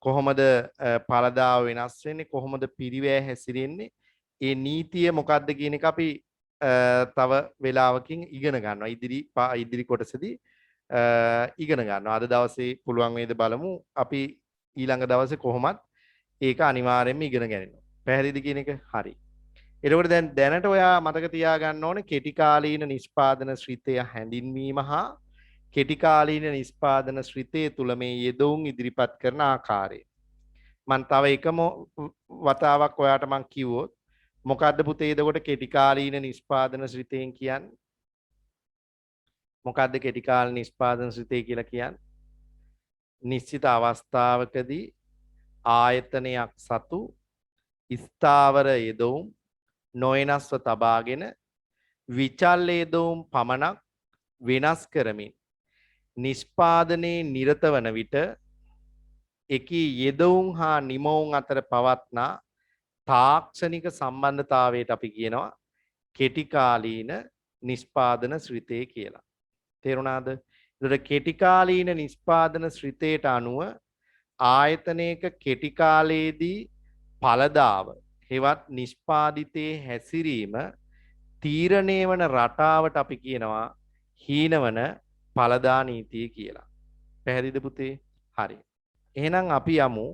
කොහොමද ඵලදාව වෙනස් වෙන්නේ, කොහොමද පිරිවැය හැසිරෙන්නේ, ඒ නීතිය මොකක්ද කියන එක අපි තව වෙලාවකින් ඉගෙන ගන්නවා. ඉදිරි කොටසදී ඉගෙන ගන්නවා. අද දවසේ පුළුවන් වේද බලමු. අපි ඊළඟ දවසේ කොහොමත් ඒක අනිවාර්යයෙන්ම ඉගෙන ගන්නවා. පැහැදිලිද කියන එක? හරි. එතකොට දැන් දැනට ඔයා මතක තියාගන්න ඕනේ කෙටි කාලීන නිෂ්පාදන ශ්‍රිතය හැඳින්වීම හා කෙටි කාලීන නිෂ්පාදන ශ්‍රිතය තුල මේ යෙදවුම් ඉදිරිපත් කරන ආකාරය. මම තව එකම වතාවක් ඔයාට මම කිව්වොත් මොකද්ද පුතේ එතකොට කෙටි කාලීන නිෂ්පාදන ශ්‍රිතයෙන් කියන්නේ? මොකද්ද කෙටි කාල නිෂ්පාදන ශ්‍රිතය කියලා කියන්නේ? නිශ්චිත අවස්ථාවකදී ආයතනයක් සතු ස්ථාවර යෙදවුම් නොවෙනස්ව තබාගෙන විචල්්‍ය යෙදවුම් පමණක් වෙනස් කරමින් නිෂ්පාදනයේ නිරත වන විට එකී යෙදවුම් හා නිමවුම් අතර පවත්නා තාක්ෂණික සම්බන්ධතාවයට අපි කියනවා කෙටි කාලීන නිෂ්පාදන ශ්‍රිතය කියලා. තේරුණාද? ඒකට කෙටි කාලීන නිෂ්පාදන ශ්‍රිතයට අනුව ආයතනයක කෙටි කාලයේදී ඵලදාව හෙවත් නිෂ්පාදිතයේ හැසිරීම තීරණය වන රටාවට අපි කියනවා හීනවන ඵලදා නීතිය කියලා. පැහැදිලිද පුතේ? හරි. එහෙනම් අපි යමු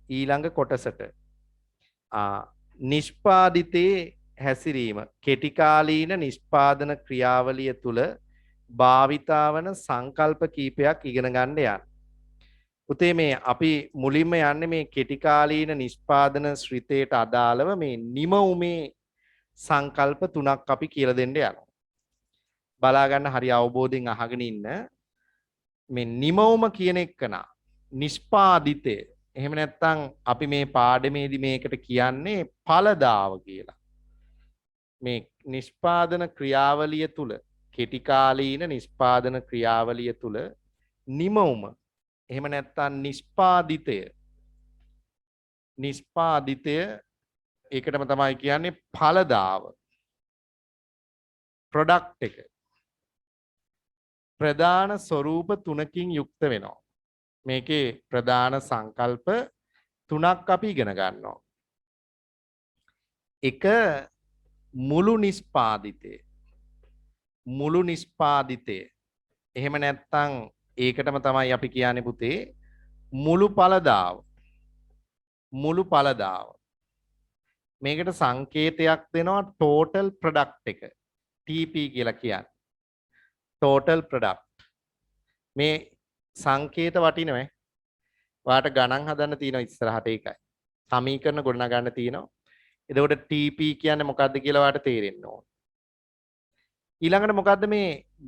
ඊළඟ කොටසට. නිෂ්පාදිතයේ හැසිරීම කෙටි කාලීන නිෂ්පාදන ක්‍රියාවලිය තුල භාවිතා වන සංකල්ප කීපයක් ඉගෙන ගන්න යන්න. පුතේ මේ අපි මුලින්ම යන්නේ මේ කෙටි කාලීන නිෂ්පාදන ශ්‍රිතයට අදාළව මේ නිමවුමේ සංකල්ප තුනක් අපි කියලා දෙන්න යනවා. බලා ගන්න හරි අවබෝධයෙන් අහගෙන ඉන්න. මේ නිමවුම කියන එකන නිෂ්පාදිතය. එහෙම නැත්නම් අපි මේ පාඩමේදී මේකට කියන්නේ ඵලදාව කියලා. මේ නිෂ්පාදන ක්‍රියාවලිය තුල කෙටි කාලීන නිෂ්පාදන ක්‍රියාවලිය තුල නිමවුම එහෙම නැත්නම් නිෂ්පාදිතය ඒකටම තමයි කියන්නේ ඵලදාව. ප්‍රොඩක්ට් එක ප්‍රධාන ස්වරූප තුනකින් යුක්ත වෙනවා. මේකේ ප්‍රධාන සංකල්ප තුනක් අපි ඉගෙන ගන්නවා. එක මුළු නිෂ්පාදිතය. එහෙම නැත්නම් ඒකටම තමයි අපි කියන්නේ පුතේ මුළු ඵලදාව. මේකට සංකේතයක් දෙනවා total product එක. TP කියලා කියන්නේ. total product. මේ සංකේත වටිනවද? ඔයාට ගණන් හදන්න තියෙනවා ඉස්සරහට ඒකයි. සමීකරණ ගොඩනගන්න තියෙනවා. එතකොට TP කියන්නේ මොකද්ද කියලා ඔයාට තේරෙන්න ඕන. ඊළඟට මොකද්ද මේ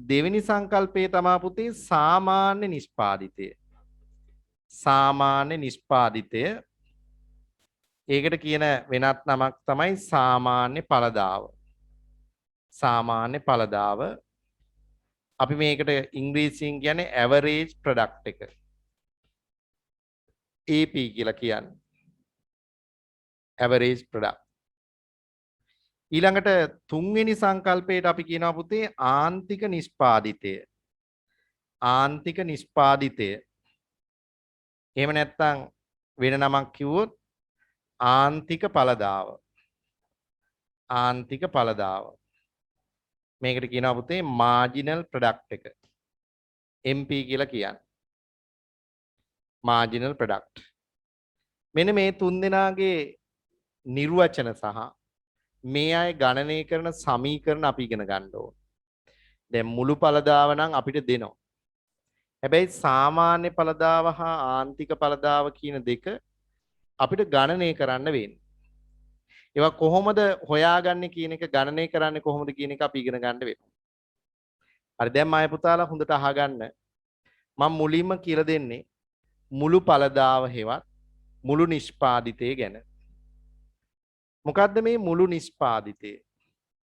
දෙවෙනි සංකල්පයේ තමා පුතේ සාමාන්‍ය නිෂ්පාදිතය. සාමාන්‍ය නිෂ්පාදිතය. ඒකට කියන වෙනත් නමක් තමයි සාමාන්‍ය ඵලදාව. සාමාන්‍ය ඵලදාව. අපි මේකට ඉංග්‍රීසියෙන් කියන්නේ average product එක. AP කියලා කියන්නේ. average product. ඊළඟට තුන්වෙනි සංකල්පයට අපි කියනවා පුතේ ආන්තික නිෂ්පාදිතය. ආන්තික නිෂ්පාදිතය. එහෙම නැත්නම් වෙන නමක් කිව්වොත් ආන්තික ඵලදාව. ආන්තික ඵලදාව. මේකට කියනවා පුතේ marginal product එක. MP කියලා කියන්නේ. marginal product. මෙන්න මේ තුන් දෙනාගේ නිර්වචන සහ මේ අය ගණනය කරන සමීකරණ අපි ඉගෙන ගන්න ඕන. දැන් මුළු ඵලදාව නම් අපිට දෙනවා. හැබැයි සාමාන්‍ය ඵලදාව හා ආන්තික ඵලදාව කියන දෙක අපිට ගණනය කරන්න වෙන්නේ. ඒවා කොහොමද හොයාගන්නේ කියන එක ගණනය කරන්නේ කොහොමද කියන එක අපි ඉගෙන ගන්න වෙනවා. හරි දැන් මාය පුතාලා හොඳට අහගන්න. මම මුලින්ම කියලා දෙන්නේ මුළු ඵලදාව හේවත් මුළු නිෂ්පාදිතය ගැන. මොකද්ද මේ මුළු නිෂ්පාදිතය?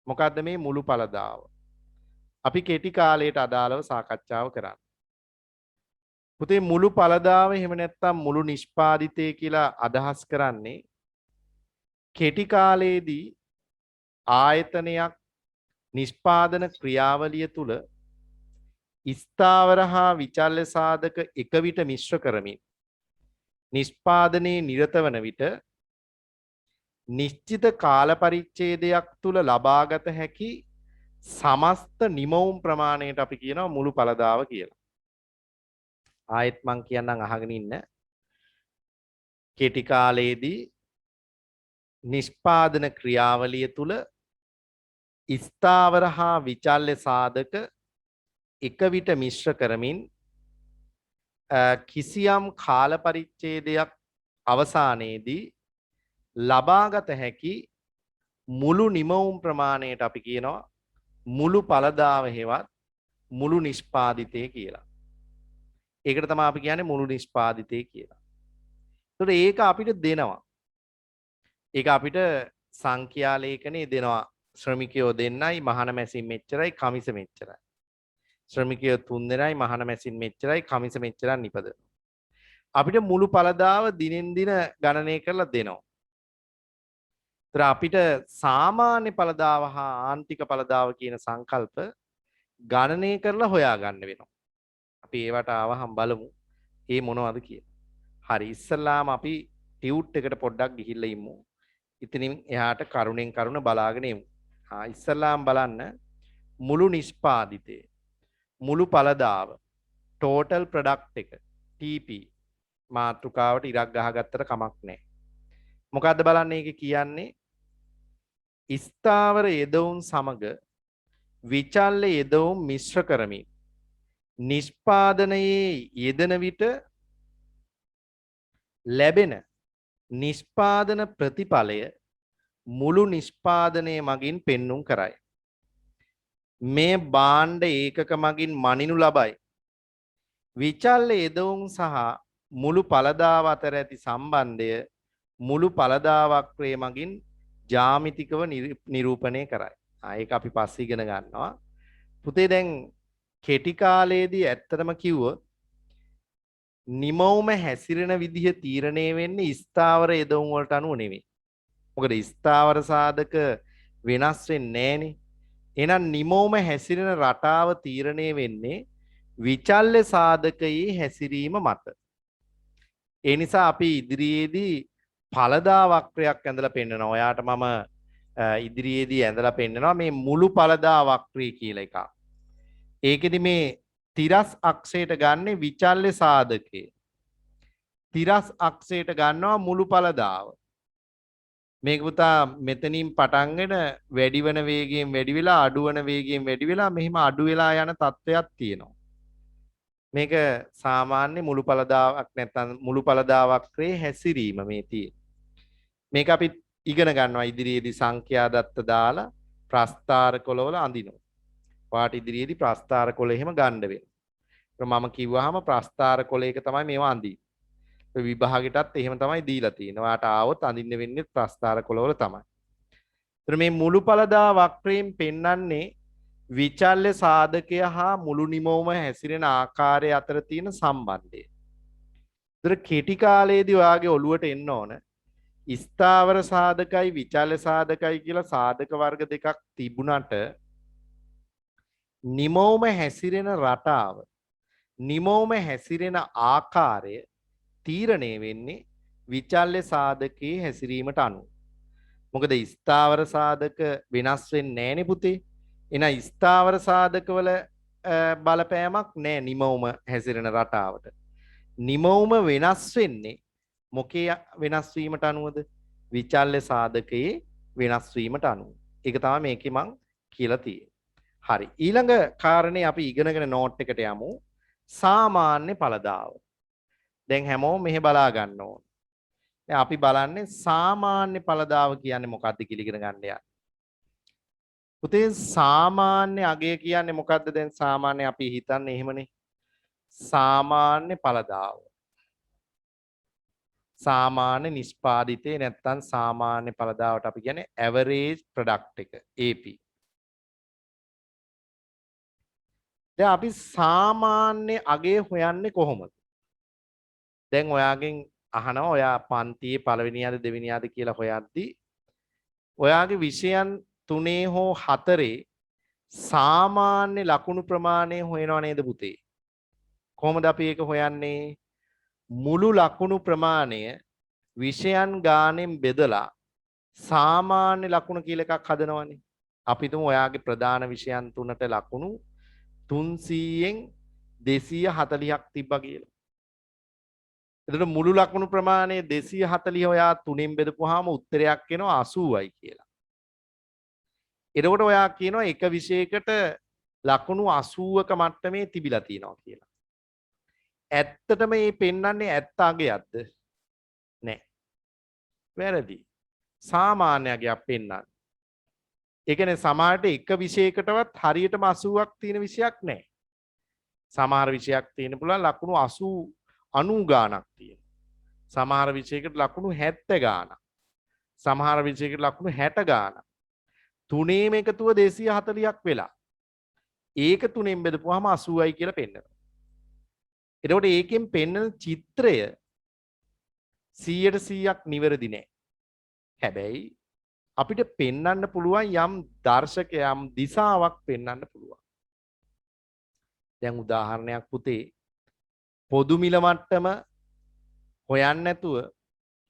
මොකද්ද මේ මුළු ඵලදාව? අපි කෙටි කාලයට අදාළව සාකච්ඡාව කරන්න. පුතේ මුළු ඵලදාව එහෙම නැත්නම් මුළු නිෂ්පාදිතය කියලා අදහස් කරන්නේ කෙටි කාලයේදී ආයතනයක් නිෂ්පාදන ක්‍රියාවලිය තුල ස්ථාවර හා විචල්්‍ය සාධක එක විට මිශ්‍ර කරමින් නිෂ්පාදනයේ නිරත වන විට නිශ්චිත කාල පරිච්ඡේදයක් තුල ලබාගත හැකි සමස්ත නිමවුම් ප්‍රමාණයට අපි කියනවා මුළු ඵලදාව කියලා. ආයෙත් මං කියන්නම් අහගෙන ඉන්න. කෙටි කාලයේදී නිෂ්පාදන ක්‍රියාවලිය තුල ස්ථාවර හා විචල්්‍ය සාධක එක විට මිශ්‍ර කරමින් කිසියම් කාල පරිච්ඡේදයක් අවසානයේදී ලබාගත හැකි මුළු නිමවුම් ප්‍රමාණයට අපි කියනවා මුළු ඵලදාව හේවත් මුළු නිෂ්පාදිතය කියලා. ඒකට තමයි අපි කියන්නේ මුළු නිෂ්පාදිතය කියලා. ඒතකොට ඒක අපිට දෙනවා. ඒක අපිට සංඛ්‍යා ලේඛනේ දෙනවා. ශ්‍රමිකයෝ දෙන්නයි මහාන මැසින් මෙච්චරයි කමිස මෙච්චරයි. ශ්‍රමිකයෝ 3 දෙනයි මහාන මැසින් මෙච්චරයි කමිස මෙච්චරක් නිපද. අපිට මුළු ඵලදාව දිනෙන් දින ගණනය කරලා දෙනවා. ඒතර අපිට සාමාන්‍ය ඵලදාව හා ආන්තික ඵලදාව කියන සංකල්ප ගණනය කරලා හොයා ගන්න වෙනවා. අපි ඒවට ආවහම බලමු ඒ මොනවද කියලා. හරි ඉස්සල්ලාම අපි ටියුට් එකට පොඩ්ඩක් ගිහිල්ලා ඉමු. ඉතින් එහාට කරුණෙන් කරුණ බලාගෙන ඉමු. ඉස්සල්ලාම බලන්න මුළු නිෂ්පාදිතය මුළු ඵලදාව total product එක TP මාතෘකාවට ඉරක් ගහගත්තට කමක් නැහැ. මොකද්ද බලන්න ඒක කියන්නේ ස්ථාවර යෙදවුම් සමග විචල්්‍ය යෙදවුම් මිශ්‍ර කරමින් නිෂ්පාදනයේ යෙදෙන විට ලැබෙන නිෂ්පාදන ප්‍රතිඵලය මුළු නිෂ්පාදනයේ මගින් පෙන්눔 කරයි. මේ භාණ්ඩ ඒකක මගින් මනිනු ලබයි. විචල්්‍ය යෙදවුම් සහ මුළු ඵලදාව අතර ඇති සම්බන්ධය මුළු ඵලදා වක්‍රය මගින් ජ්‍යාමිතිකව නිරූපණය කරයි. ඒක අපි පස්සේ ඉගෙන ගන්නවා. පුතේ දැන් කෙටි කාලයේදී ඇත්තටම කිව්වොත් නිමවුම හැසිරෙන විදිහ තීරණය වෙන්නේ ස්ථාවර යෙදවුම් වලට අනුව නෙවෙයි. මොකද ස්ථාවර සාධක වෙනස් වෙන්නේ නැහනේ. එහෙනම් නිමවුම හැසිරෙන රටාව තීරණය වෙන්නේ විචල්්‍ය සාධකයේ හැසිරීම මත. ඒ නිසා අපි ඉදිරියේදී ඵලදා වක්‍රයක් ඇඳලා පෙන්නනවා. ඔයාට මම ඉදිරියේදී ඇඳලා පෙන්නනවා මේ මුළු ඵලදා වක්‍රය කියලා එකක්. ඒකෙදි මේ තිරස් අක්ෂයට ගන්නේ විචල්්‍ය සාධකය. තිරස් අක්ෂයට ගන්නවා මුළු ඵලදාව. මේක පුතා මෙතනින් පටන්ගෙන වැඩි වෙන වේගයෙන් වැඩි වෙලා අඩු වෙන වේගයෙන් වැඩි වෙලා මෙහිම අඩු වෙලා යන තත්ත්වයක් තියෙනවා. මේක සාමාන්‍ය මුළු ඵලදාවක් නැත්නම් මුළු ඵලදා වක්‍රයේ හැසිරීම මේ තියෙන්නේ. මේක අපි ඉගෙන ගන්නවා ඉදිරියේදී සංඛ්‍යා දත්ත දාලා ප්‍රස්ථාර කොළවල අඳිනවා. ඔයාට ඉදිරියේදී ප්‍රස්ථාර කොළ එහෙම ගන්න වෙනවා. මම කිව්වහම ප්‍රස්ථාර කොළයක තමයි මේවා අඳින්නේ. විභාගෙටත් එහෙම තමයි දීලා තියෙන්නේ. ඔයාට ආවොත් අඳින්න වෙන්නේ ප්‍රස්ථාර කොළවල තමයි. ඒතර මේ මුළු පළදා වක්‍රයෙන් පෙන්වන්නේ විචල්්‍ය සාධකය හා මුළු නිමවුම හැසිරෙන ආකාරය අතර තියෙන සම්බන්ධය. ඒතර කෙටි කාලයේදී ඔයාගේ ඔළුවට එන්න ඕන ස්ථාවර සාධකයි විචල්්‍ය සාධකයි කියලා සාධක වර්ග දෙකක් තිබුණට නිමවුම හැසිරෙන රටාව නිමවුම හැසිරෙන ආකාරය තීරණය වෙන්නේ විචල්්‍ය සාධකයේ හැසිරීමට අනුව. මොකද ස්ථාවර සාධක වෙනස් වෙන්නේ නැහැනේ පුතේ. එහෙනම් ස්ථාවර සාධකවල බලපෑමක් නැහැ නිමවුම හැසිරෙන රටාවට. නිමවුම වෙනස් වෙන්නේ මොකේ වෙනස් වීමට අනුවද? විචල්්‍ය සාධකයේ වෙනස් වීමට අනුව. ඒක තමයි මේකේ මං කියලා තියෙන්නේ. හරි. ඊළඟ කාරණේ අපි ඉගෙනගෙන නෝට් එකට යමු. සාමාන්‍ය ඵලදාව. දැන් හැමෝම මෙහෙ බලා ගන්න ඕන. දැන් අපි බලන්නේ සාමාන්‍ය ඵලදාව කියන්නේ මොකක්ද කියලා ඉගෙන ගන්න යන්න. පුතේ සාමාන්‍ය අගය කියන්නේ මොකක්ද? දැන් සාමාන්‍ය අපි හිතන්නේ එහෙමනේ. සාමාන්‍ය ඵලදාව. සාමාන්‍ය නිෂ්පාදිතේ නැත්තම් සාමාන්‍ය ඵලදාවට අපි කියන්නේ average product එක AP. දැන් අපි සාමාන්‍ය අගය හොයන්නේ කොහොමද? දැන් ඔයාගෙන් අහනවා ඔයා පන්තියේ පළවෙනියද දෙවෙනියද කියලා හොයද්දී ඔයාගේ විෂයන් 3 හෝ 4 සාමාන්‍ය ලකුණු ප්‍රමාණය හොයනව නේද පුතේ? කොහොමද අපි ඒක හොයන්නේ? මුළු ලකුණු ප්‍රමාණය විෂයන් ගානෙන් බෙදලා සාමාන්‍ය ලකුණු කියලා එකක් හදනවනේ. අපි තුමු ඔයාගේ ප්‍රධාන විෂයන් 3ට ලකුණු 300න් 240ක් තිබ්බා කියලා. එතකොට මුළු ලකුණු ප්‍රමාණය 240 ඔයා 3න් බෙදපුවාම උත්තරයක් එනවා 80යි කියලා. එතකොට ඔයා කියනවා එක විෂයකට ලකුණු 80ක මට්ටමේ තිබිලා තියෙනවා කියලා. ඇත්තටම මේ පෙන්වන්නේ ඇත්ත අගයක්ද? නෑ. වැරදි. සාමාන්‍ය අගයක් පෙන්වන්නේ. ඒ කියන්නේ සමහරට එක විෂයකටවත් හරියටම 80ක් තියෙන විෂයක් නෑ. සමහර විෂයක් තියෙන පුළුවන් ලකුණු 90 ගාණක් තියෙනවා. සමහර විෂයකට ලකුණු 70 ගාණක්. සමහර විෂයකට ලකුණු 60 ගාණක්. තුනේම එකතුව 240ක් වෙලා. ඒක තුනෙන් බෙදපුවාම 80යි කියලා පෙන්නනවා. එතකොට ඒකෙන් පෙන්වන චිත්‍රය 100%ක් නිවැරදි නෑ. හැබැයි අපිට පෙන්වන්න පුළුවන් යම් දර්ශකයක් යම් දිශාවක් පෙන්වන්න පුළුවන්. දැන් උදාහරණයක් පුතේ පොදු මිල මට්ටම හොයන්න නැතුව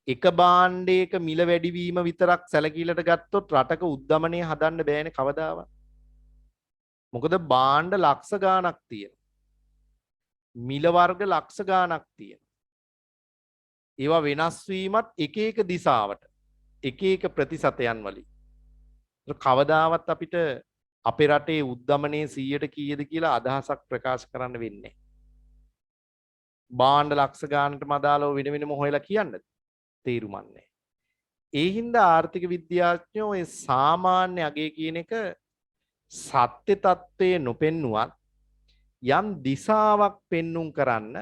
එක භාණ්ඩයක මිල වැඩිවීම විතරක් සැලකිල්ලට ගත්තොත් රටක උද්දමනය හදන්න බෑනේ කවදාවත්. මොකද භාණ්ඩ ලක්ෂ ගාණක් තියෙනවා. මිල වර්ග ලක්ෂ ගාණක් තියෙනවා. ඒවා වෙනස් වීමත් එක එක දිශාවට එක එක ප්‍රතිශතයන් වලින්. කවදාවත් අපිට අපේ රටේ උද්දමනයේ 100ට කීයද කියලා අදහසක් ප්‍රකාශ කරන්න වෙන්නේ නැහැ. භාණ්ඩ ලක්ෂ ගානටම අදාළව වෙන වෙනම හොයලා කියන්නද? තේරුමක් නැහැ. ඒ හින්දා ආර්ථික විද්‍යාඥයෝ ඒ සාමාන්‍ය අගය කියන එක සත්‍ය තත්ත්වයේ නොපෙන්නුවත් යම් දිශාවක් පෙන්눔 කරන්න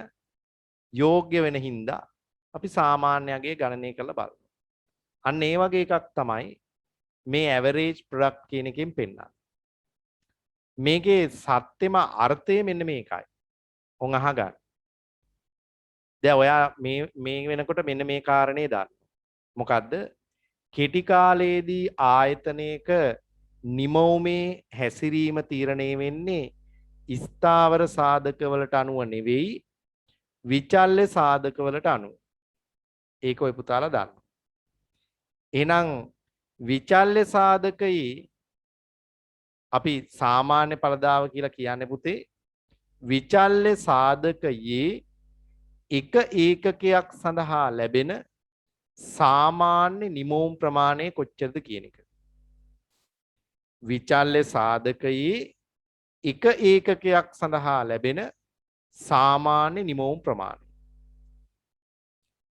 යෝග්‍ය වෙන හින්දා අපි සාමාන්‍ය අගය ගණනය කරලා බලනවා. අන්න ඒ වගේ එකක් තමයි මේ average product කියන එකෙන් පෙන්නන්නේ. මේකේ සත්‍යම අර්ථය මෙන්න මේකයි. ඔන් අහගන්න. දැන් ඔයා මේ වෙනකොට මෙන්න මේ කාරණේ දාන්න. මොකද්ද? කෙටි කාලයේදී ආයතනයක නිමවුමේ හැසිරීම තීරණය වෙන්නේ ස්ථාවර සාධකවලට අනුව නෙවෙයි විචල්්‍ය සාධකවලට අනුව. ඒක ඔය පුතාලා දන්න. එහෙනම් විචල්්‍ය සාධකයේ අපි සාමාන්‍ය ඵලදාව කියලා කියන්නේ පුතේ විචල්්‍ය සාධකයේ එක ඒකකයක් සඳහා ලැබෙන සාමාන්‍ය නිමවුම් ප්‍රමාණය කොච්චරද කියන එක. විචල්්‍ය සාධකයේ එක ඒකකයක් සඳහා ලැබෙන සාමාන්‍ය නිමවුම් ප්‍රමාණය.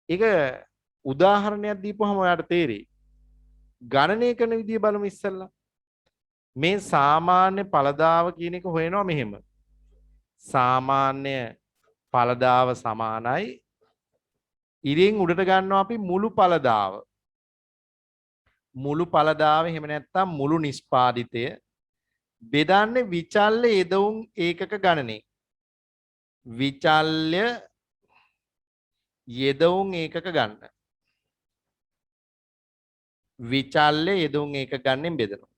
ඒක උදාහරණයක් දීපුවම ඔයාලට තේරෙයි. ගණනය කරන විදිය බලමු ඉස්සෙල්ලා. මේ සාමාන්‍ය ඵලදාව කියන එක හොයනවා මෙහෙම. සාමාන්‍ය ඵලදාව සමානයි ඉරින් උඩට ගන්නවා අපි මුළු ඵලදාව. මුළු ඵලදාව එහෙම නැත්නම් මුළු නිෂ්පාදිතය බෙදන්නේ විචල්්‍ය යෙදවුම් ඒකක ගණනේ. විචල්්‍ය යෙදවුම් ඒකක ගන්න. විචල්්‍ය යෙදවුම් ඒකක ගන්නෙන් බෙදනවා.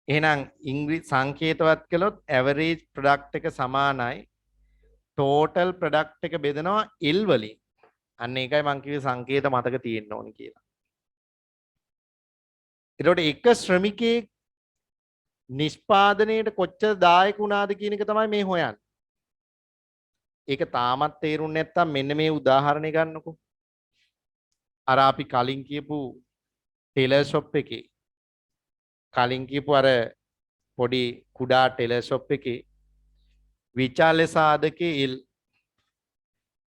එහෙනම් ඉංග්‍රීසි සංකේතවත් කළොත් ඇවරේජ් ප්‍රොඩක්ට් එක සමානයි ටෝටල් ප්‍රොඩක්ට් එක බෙදනවා L වලින්. අන්න ඒකයි මං කිව්වේ සංකේත මතක තියෙන්න ඕනි කියලා. එතකොට එක ශ්‍රමිකයෙක් නිෂ්පාදනයේට කොච්චර දායක වුණාද කියන එක තමයි මේ හොයන්නේ. ඒක තාමත් තේරුන්නේ නැත්තම් මෙන්න මේ උදාහරණය ගන්නකො. අර අපි කලින් කියපු ටේලර් ෂොප් එකේ කලින් කියපු අර පොඩි කුඩා ටේලර් ෂොප් එකේ විචාල්‍ය සාධකයේ L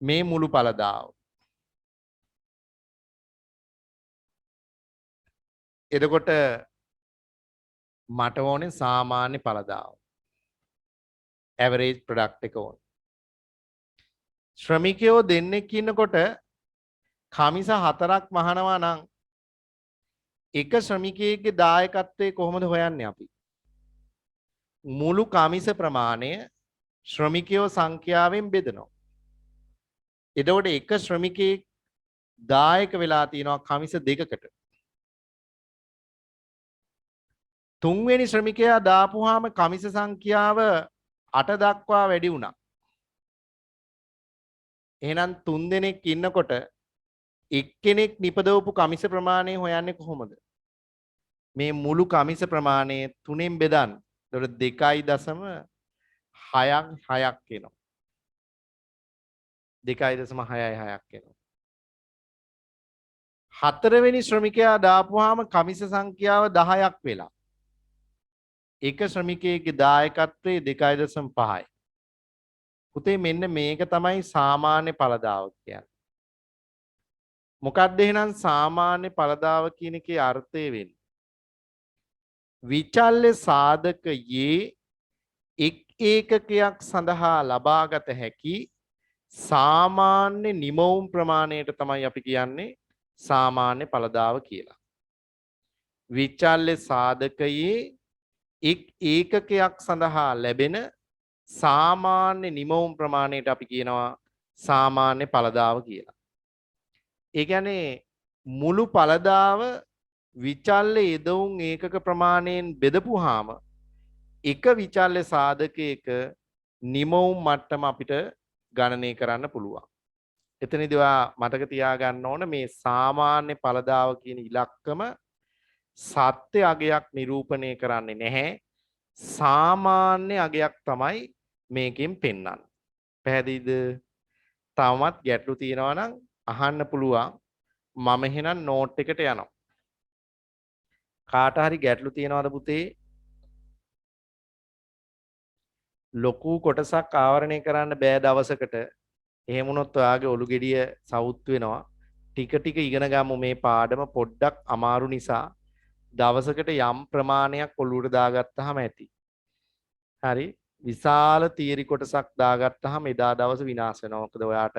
මේ මුළු ඵලදාව. එතකොට මට ඕනේ සාමාන්‍ය ඵලදාව. ඇවරේජ් ප්‍රොඩක්ට් එක ඕනේ. ශ්‍රමිකයෝ දෙන්නෙක් ඉන්නකොට කමිස 4ක් මහනවා නම් එක ශ්‍රමිකයෙක්ගේ දායකත්වයේ කොහොමද හොයන්නේ අපි? මුළු කමිස ප්‍රමාණය ශ්‍රමිකයෝ සංඛ්‍යාවෙන් බෙදනවා. එතකොට එක ශ්‍රමිකයෙක් දායක වෙලා තියෙනවා කමිස දෙකකට. තුන්වෙනි ශ්‍රමිකයා දාපුවාම කමිස සංඛ්‍යාව 8 දක්වා වැඩි වුණා. එහෙනම් 3 දෙනෙක් ඉන්නකොට එක්කෙනෙක් නිපදවපු කමිස ප්‍රමාණය හොයන්නේ කොහොමද? මේ මුළු කමිස ප්‍රමාණය 3ෙන් බෙදන්න. එතකොට 2.66ක් එනවා. 2.66ක් එනවා. හතරවෙනි ශ්‍රමිකයා දාපුවාම කමිස සංඛ්‍යාව 10ක් වෙලා. එක ශ්‍රමිකයෙක්ගේ දායකත්වයේ 2.5යි. පුතේ මෙන්න මේක තමයි සාමාන්‍ය ඵලදාව කියන්නේ. මොකක්ද එහෙනම් සාමාන්‍ය ඵලදාව කියන එකේ අර්ථය වෙන්නේ? විචල්්‍ය සාධකයේ එක් ඒකකයක් සඳහා ලබාගත හැකි සාමාන්‍ය නිමවුම් ප්‍රමාණයට තමයි අපි කියන්නේ සාමාන්‍ය ඵලදාව කියලා. විචල්්‍ය සාධකයේ එක් ඒකකයක් සඳහා ලැබෙන සාමාන්‍ය නිමවුම් ප්‍රමාණයට අපි කියනවා සාමාන්‍ය ඵලදාව කියලා. ඒ කියන්නේ මුළු ඵලදාව විචල්්‍ය යෙදවුම් ඒකක ප්‍රමාණයෙන් බෙදපුවාම එක විචල්්‍ය සාධකයක නිමවුම් මට්ටම අපිට ගණනය කරන්න පුළුවන්. එතනදී ඔයා මතක තියාගන්න ඕන මේ සාමාන්‍ය ඵලදාව කියන ඉලක්කම සත්‍ය අගයක් නිරූපණය කරන්නේ නැහැ. සාමාන්‍ය අගයක් තමයි මේකෙන් පෙන්වන්නේ. පැහැදිලිද? තවමත් ගැටලු තියෙනවා නම් අහන්න පුළුවන්. මම එහෙනම් නෝට් එකට යනවා. කාට හරි ගැටලු තියෙනවද පුතේ? ලොකු කොටසක් ආවරණය කරන්න බෑ දවසකට. එහෙම වුණොත් ඔයාගේ ඔලු ගෙඩිය සවුත් වෙනවා. ටික ටික ඉගෙන ගමු මේ පාඩම පොඩ්ඩක් අමාරු නිසා. දවසකට යම් ප්‍රමාණයක් ඔලුවට දාගත්තාම ඇති. හරි විශාල තියරි කොටසක් දාගත්තාම එදා දවස විනාශ වෙනවා. මොකද ඔයාට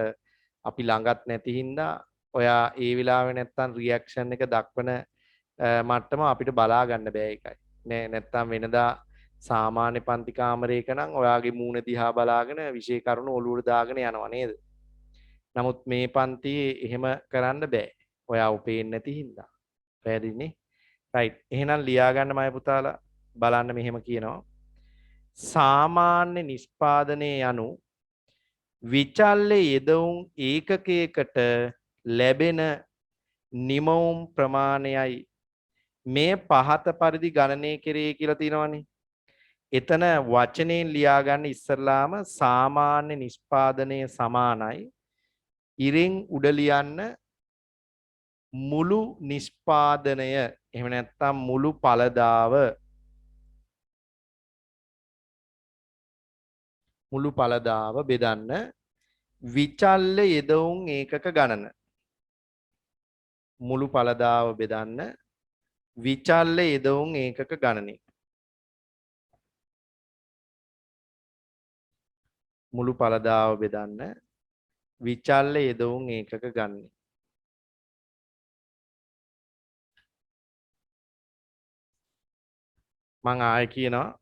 අපි ළඟත් නැති හින්දා ඔයා ඒ වෙලාවේ නැත්තම් රියැක්ෂන් එක දක්වන මට්ටම අපිට බලා ගන්න බෑ ඒකයි. නෑ නැත්තම් වෙනදා සාමාන්‍ය පන්ති කාමරයක නම් ඔයාගේ මූණ දිහා බලාගෙන විශේෂ කරුණු ඔලුවට දාගෙන යනවා නේද? නමුත් මේ පන්තියේ එහෙම කරන්න බෑ. ඔයා උපේන්නේ නැති හින්දා. පැහැදිලිනේ? රයිට්. එහෙනම් ලියා ගන්න මම පුතාලා බලන්න මෙහෙම කියනවා. සාමාන්‍ය නිෂ්පාදනයේ යනු විචල්්‍ය යෙදවුම් ඒකකයකට ලැබෙන නිමවුම් ප්‍රමාණයයි මේ පහත පරිදි ගණනය කෙරේ කියලා තියෙනවනේ. එතන වචනයෙන් ලියා ගන්න ඉස්සරලාම සාමාන්‍ය නිෂ්පාදනයේ සමානයි ඉරෙන් උඩ ලියන්න මුළු නිෂ්පාදනය එහෙම නැත්නම් මුළු ඵලදාව බෙදන්න විචල්්‍ය යෙදවුම් ඒකක ගණන. මුළු ඵලදාව බෙදන්න විචල්්‍ය යෙදවුම් ඒකක ගණනය. මුළු ඵලදාව බෙදන්න විචල්්‍ය යෙදවුන් ඒකක ගන්න. මං ආය කියනවා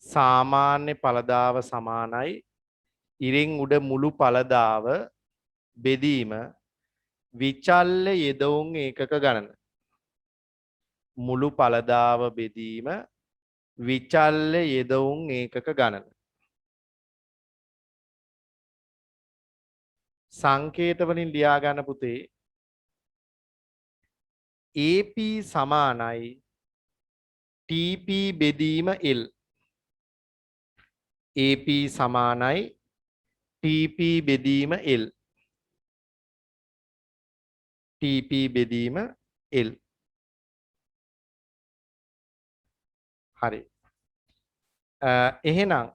සාමාන්‍ය ඵලදාව සමානයි ඉරින් උඩ මුළු ඵලදාව බෙදීම විචල්්‍ය යෙදවුන් ඒකක ගණන. මුළු ඵලදාව බෙදීම විචල්්‍ය යෙදවුන් ඒකක ගණන. සංකේත වලින් ලියා ගන්න පුතේ AP සමානයි TP බෙදීම L. AP සමානයි TP බෙදීම L. TP බෙදීම L. හරි. එහෙනම්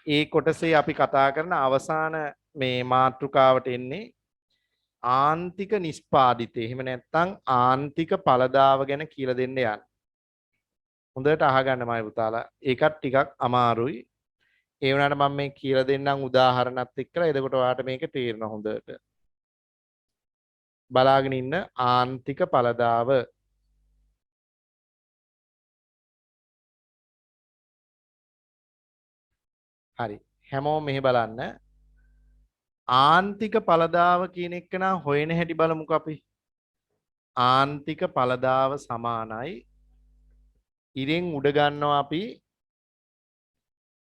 ඒ කොටසේ අපි කතා කරන අවසාන මේ මාතෘකාවට එන්නේ ආන්තික නිෂ්පාදිතය. එහෙම නැත්නම් ආන්තික ඵලදාව ගැන කියලා දෙන්න යන්න. හොඳට අහගන්න මයි පුතාලා. ඒකත් ටිකක් අමාරුයි. ඒ වුණාට මම මේ කියලා දෙන්නම් උදාහරණත් එක්කලා. එතකොට ඔයාලට මේක තේරෙනවා හොඳට. බලාගෙන ඉන්න ආන්තික ඵලදාව. හරි. හැමෝම මෙහෙ බලන්න. ආන්තික ඵලදාව කියන එක නා හොයන හැටි බලමුකෝ අපි. ආන්තික ඵලදාව සමානයි ඉරෙන් උඩ ගන්නවා අපි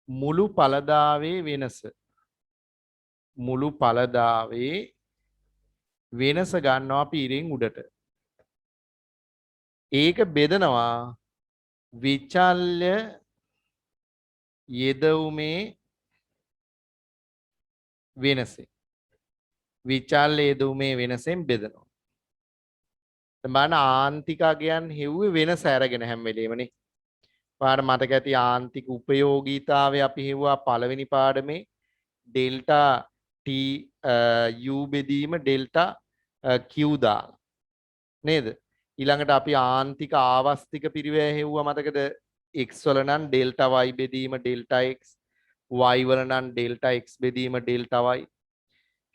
මුළු ඵලදාවේ වෙනස. මුළු ඵලදාවේ වෙනස ගන්නවා අපි ඉරෙන් උඩට. ඒක බෙදනවා විචල්්‍ය යෙදවුමේ වෙනසෙන්. විචල්්‍ය යෙදවුමේ වෙනසෙන් බෙදනවා. බලන්න ආන්තිකයන් හෙව්වේ වෙනස අරගෙන හැම වෙලේමනේ. පාඩම මතක ඇති ආන්තික උපයෝගීතාවය අපි හෙව්වා පළවෙනි පාඩමේ ඩෙල්ටා T U බෙදීම ඩෙල්ටා Q දාලා නේද? ඊළඟට අපි ආන්තික ආවස්තික පිරිවැය හෙව්වා මතකද? x වල නම් ඩෙල්ටා y බෙදීම ඩෙල්ටා x, y වල නම් ඩෙල්ටා x බෙදීම ඩෙල්ටා y.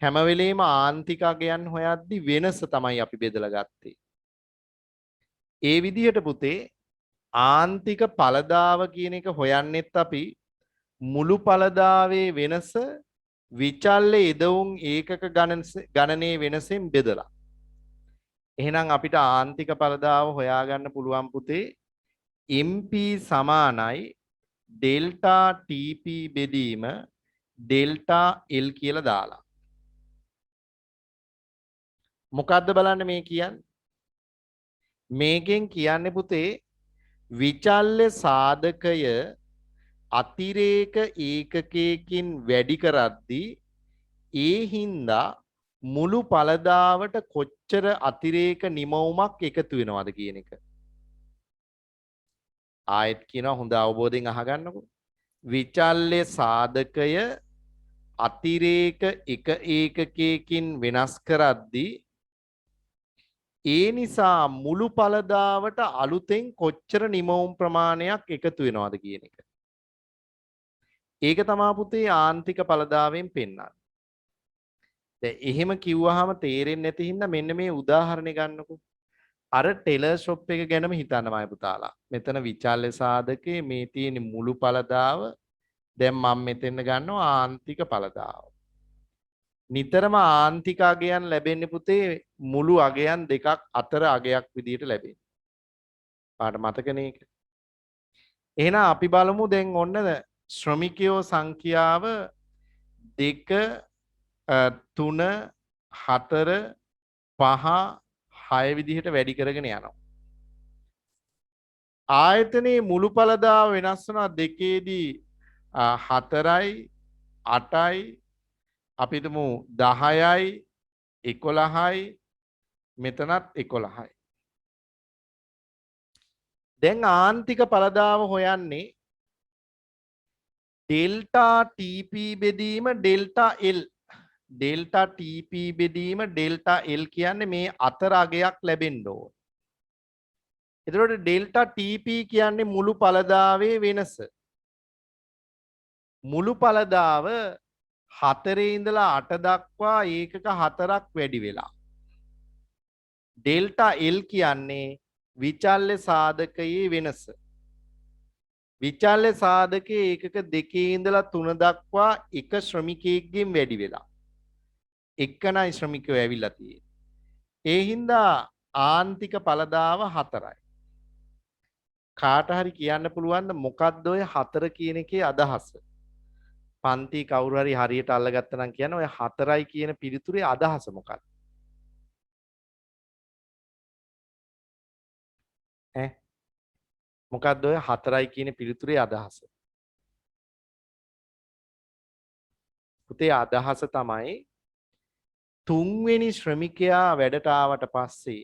හැම වෙලේම ආන්තිකයන් හොයද්දි වෙනස තමයි අපි බෙදලා ගත්තේ. ඒ විදිහට පුතේ ආන්තික ඵලදාව කියන එක හොයන්නෙත් අපි මුළු ඵලදාවේ වෙනස විචල්්‍ය යෙදවුන් ඒකක ගණනයේ වෙනසෙන් බෙදලා. එහෙනම් අපිට ආන්තික ඵලදාව හොයාගන්න පුළුවන් පුතේ MP සමානයි ඩෙල්ටා TP බෙදීම ඩෙල්ටා L කියලා දාලා. මොකද්ද බලන්න මේ කියන්නේ? මේකෙන් කියන්නේ පුතේ විචල්්‍ය සාධකය අතිරේක ඒකකයකින් වැඩි කරද්දී ඒ හින්දා මුළු ඵලදාවට කොච්චර අතිරේක නිමවුමක් එකතු වෙනවද කියන එක. ආයෙත් කියනවා හොඳ අවබෝධයෙන් අහගන්නකො. විචල්්‍ය සාධකය අතිරේක එක ඒකකයකින් වෙනස් කරද්දී ඒ නිසා මුළු ඵලදාවට අලුතෙන් කොච්චර නිමවුම් ප්‍රමාණයක් එකතු වෙනවද කියන එක. ඒක තමයි පුතේ ආන්තික ඵලදාවෙන් පෙන්නන්නේ. දැන් එහෙම කිව්වහම තේරෙන්නේ නැති හින්දා මෙන්න මේ උදාහරණය ගන්නකො. අර ටෙලර් ෂොප් එක ගැනම හිතන්නමයි පුතාලා. මෙතන විචල්්‍ය සාධකයේ මේ තියෙන මුළු ඵලදාව. දැන් මම මෙතෙන් ගන්නවා ආන්තික ඵලදාව. නිතරම ආන්තික අගයන් ලැබෙන්නේ පුතේ මුළු අගයන් දෙකක් අතර අගයක් විදිහට ලැබෙන්නේ. පාට මතකනේ ඒක. එහෙනම් අපි බලමු දැන් ඔන්න ශ්‍රමිකයෝ සංඛ්‍යාව 2 3 4 5 6 විදිහට වැඩි කරගෙන යනවා. ආයතනයේ මුළු ඵලදාව වෙනස් වෙනවා 2ේදී 4යි 8යි අපි හිතමු 10යි 11යි මෙතනත් 11යි. දැන් ආන්තික ඵලදාව හොයන්නේ ඩෙල්ටා TP බෙදීම ඩෙල්ටා L. ඩෙල්ටා TP බෙදීම ඩෙල්ටා L කියන්නේ මේ අතර අගයක් ලැබෙන්න ඕන. එතකොට ඩෙල්ටා TP කියන්නේ මුළු ඵලදාවේ වෙනස. මුළු පළදාව 4 ඉඳලා 8 දක්වා ඒකක 4ක් වැඩි වෙලා. ඩෙල්ටා L කියන්නේ විචල්්‍ය සාධකයේ වෙනස. විචල්්‍ය සාධකයේ ඒකක 2 ඉඳලා 3 දක්වා එක ශ්‍රමිකයෙක්ගෙන් වැඩි වෙලා. එක්කනයි ශ්‍රමිකයෝ ඇවිල්ලා තියෙන්නේ. ඒ හින්දා ආන්තික පළදාව 4යි. කාට හරි කියන්න පුළුවන්ද මොකක්ද ඔය 4 කියන එකේ අදහස? පන්ති කවුරු හරි හරියට අල්ලගත්තා නම් කියන්නේ ඔය 4යි කියන පිළිතුරේ අදහස මොකක්ද? ඈ මොකක්ද ඔය 4යි කියන පිළිතුරේ අදහස? පුතේ අදහස තමයි තුන්වෙනි ශ්‍රමිකයා වැඩට ආවට පස්සේ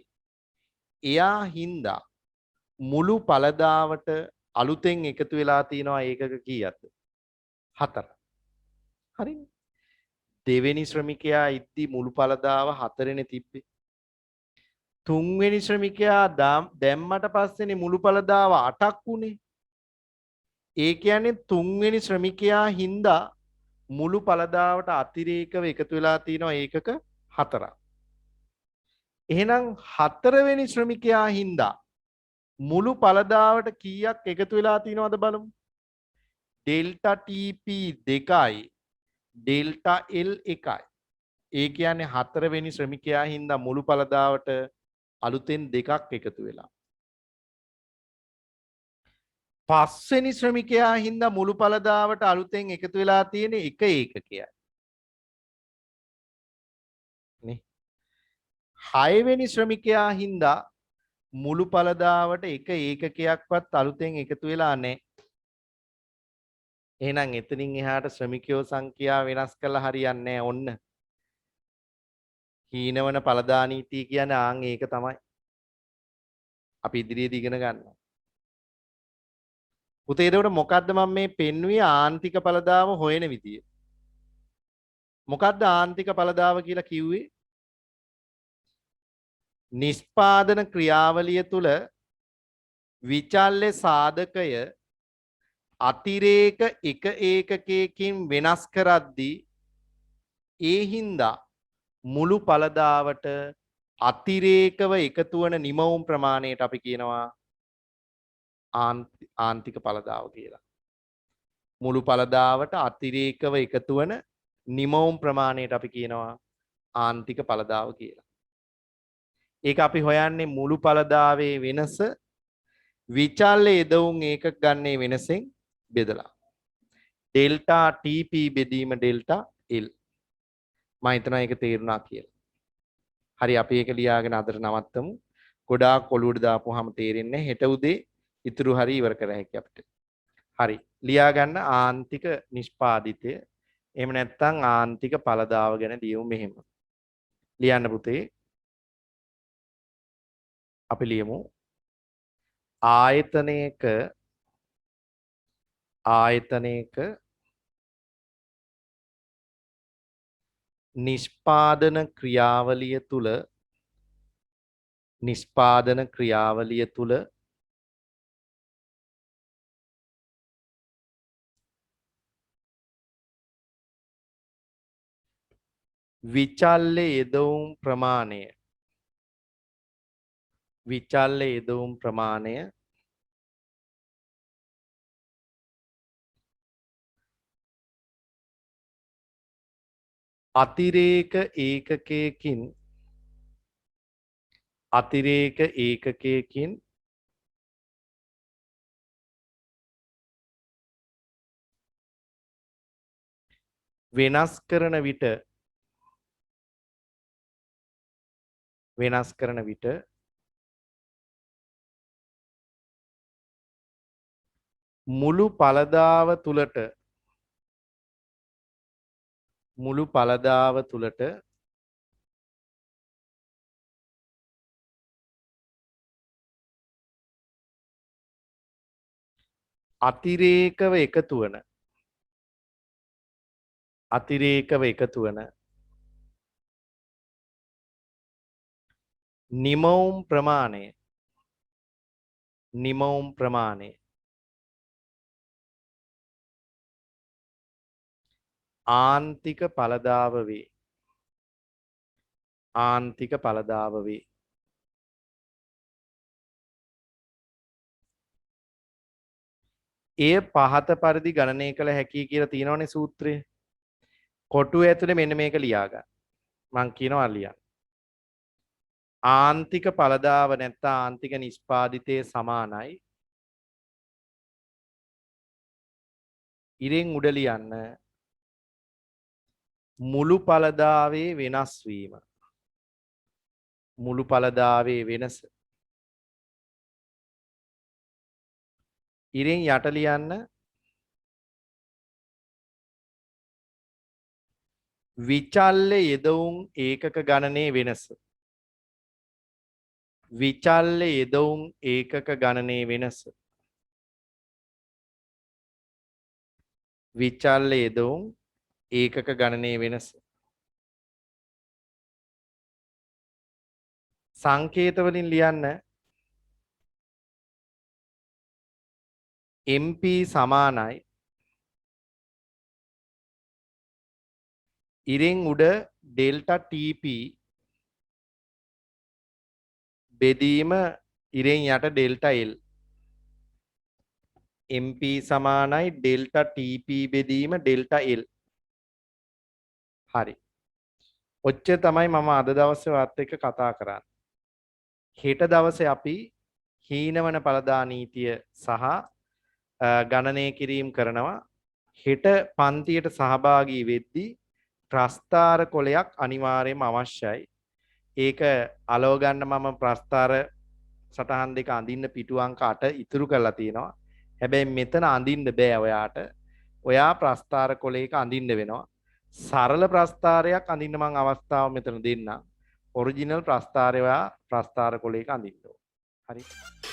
එයා හින්දා මුළු පළදාවට අලුතෙන් එකතු වෙලා තියෙනවා ඒකක කීයක්ද? 4. හරිනේ. දෙවෙනි ශ්‍රමිකයා ඉද්දි මුළු පළදාව 4නේ තිබ්බේ. තුන්වෙනි ශ්‍රමිකයා දැම්මට පස්සේනේ මුළු පළදාව 8ක් වුනේ. ඒ කියන්නේ තුන්වෙනි ශ්‍රමිකයා හින්දා මුළු පළදාවට අතිරේකව එකතු වෙලා තියෙනවා ඒකක 4ක්. එහෙනම් 4 වෙනි ශ්‍රමිකයා හින්දා මුළු පළදාවට කීයක් එකතු වෙලා තියෙනවද බලමු. ඩෙල්ටා TP 2යි ඩෙල්ටා L 1යි. ඒ කියන්නේ 4 වෙනි ශ්‍රමිකයා හින්දා මුළු පළදාවට අලුතෙන් 2ක් එකතු වෙලා. 5 වෙනි ශ්‍රමිකයා හින්දා මුළු පළදාවට අලුතෙන් එකතු වෙලා තියෙන එක ඒකකයයි. නේ. 6 වෙනි ශ්‍රමිකයා හින්දා මුළු පළදාවට එක ඒකකයක්වත් අලුතෙන් එකතු වෙලා නැහැ. එහෙනම් එතනින් එහාට ශ්‍රමිකයෝ සංඛ්‍යාව වෙනස් කළා හරියන්නේ නැහැ. ඔන්න. හීනවන පළදා නීතිය කියන්නේ ආන් ඒක තමයි. අපි ඉදිරියේදී ඉගෙන ගන්නවා. පුතේ එතකොට මොකද්ද මම මේ පෙන්වුවේ ආන්තික පළදාව හොයන විදිය? මොකද්ද ආන්තික පළදාව කියලා කිව්වේ? නිෂ්පාදන ක්‍රියාවලිය තුල විචල්්‍ය සාධකය අතිරේක එක ඒකකයකින් වෙනස් කරද්දී ඒ හින්දා මුළු පළදාවට අතිරේකව එකතු වන නිමවුම් ප්‍රමාණයට අපි කියනවා ආන්තික පළදාව කියලා. මුළු පළදාවට අතිරේකව එකතු වන නිමවුම් ප්‍රමාණයට අපි කියනවා ආන්තික පළදාව කියලා. ඒක අපි හොයන්නේ මුළු පළදාවේ වෙනස විචල්්‍ය යෙදවුම් ඒකක ගන්නේ වෙනසෙන් බෙදලා. ඩෙල්ටා TP බෙදීම ඩෙල්ටා L. මම හිතනවා ඒක තේරුණා කියලා. හරි අපි ඒක ලියාගෙන අදට නවත්තමු. ගොඩාක් ඔලුවට දාපුවාම තේරෙන්නේ නැහැ. හෙට උදේ ඉතුරු හරි ඉවර කර හැකියි අපිට. හරි. ලියා ගන්න ආන්තික නිෂ්පාදිතය. එහෙම නැත්නම් ආන්තික පළදාව ගැන ලියමු මෙහෙම. ලියන්න පුතේ. අපි ලියමු ආයතනයක නිෂ්පාදන ක්‍රියාවලිය තුල විචල්්‍ය යෙදවුම් ප්‍රමාණය අතිරේක ඒකකයකින් වෙනස් කරන විට මුළු පළදාව තුලට අතිරේකව එකතු වන නිමවුම් ප්‍රමාණය ආන්තික ඵලදාව වේ. ආන්තික ඵලදාව වේ. එය පහත පරිදි ගණනය කළ හැකි කියලා තියෙනවනේ සූත්‍රය. කොටුව ඇතුලේ මෙන්න මේක ලියා ගන්න. මං කියනවා ලියන්න. ආන්තික ඵලදාව නැත්නම් ආන්තික නිෂ්පාදිතයේ සමානයි. ඉරෙන් උඩ ලියන්න මුළු ඵලදාවේ වෙනස් වීම. මුළු ඵලදාවේ වෙනස. ඉරෙන් යට ලියන්න විචල්්‍ය යෙදවුම් ඒකක ගණනයේ වෙනස. විචල්්‍ය යෙදවුම් ඒකක ගණනයේ වෙනස. විචල්්‍ය යෙදවුම් ඒකක ගණනයේ වෙනස. සංකේත වලින් ලියන්න MP සමානයි ඉරෙන් උඩ ඩෙල්ටා TP බෙදීම ඉරෙන් යට ඩෙල්ටා L. MP සමානයි ඩෙල්ටා TP බෙදීම ඩෙල්ටා L. හරි. ඔච්චර තමයි මම අද දවසේ වත් එක්ක කතා කරන්නේ. හෙට දවසේ අපි හීනවන ඵලදා නීතිය සහ ගණනය කිරීම කරනවා. හෙට පන්තියට සහභාගී වෙද්දී ප්‍රස්ථාර කොලයක් අනිවාර්යයෙන්ම අවශ්‍යයි. ඒක අලව ගන්න මම ප්‍රස්ථාර සටහන් දෙක අඳින්න පිටු අංක 8 ඉතුරු කරලා තියෙනවා. හැබැයි මෙතන අඳින්න බෑ ඔයාට. ඔයා ප්‍රස්ථාර කොලයක අඳින්න වෙනවා. සරල ප්‍රස්ථාරයක් අඳින්න මම අවස්ථාව මෙතන දෙන්නම්. ඔරිජිනල් ප්‍රස්ථාරය ඔයා ප්‍රස්ථාර කොලයක අඳින්න ඕන. හරි.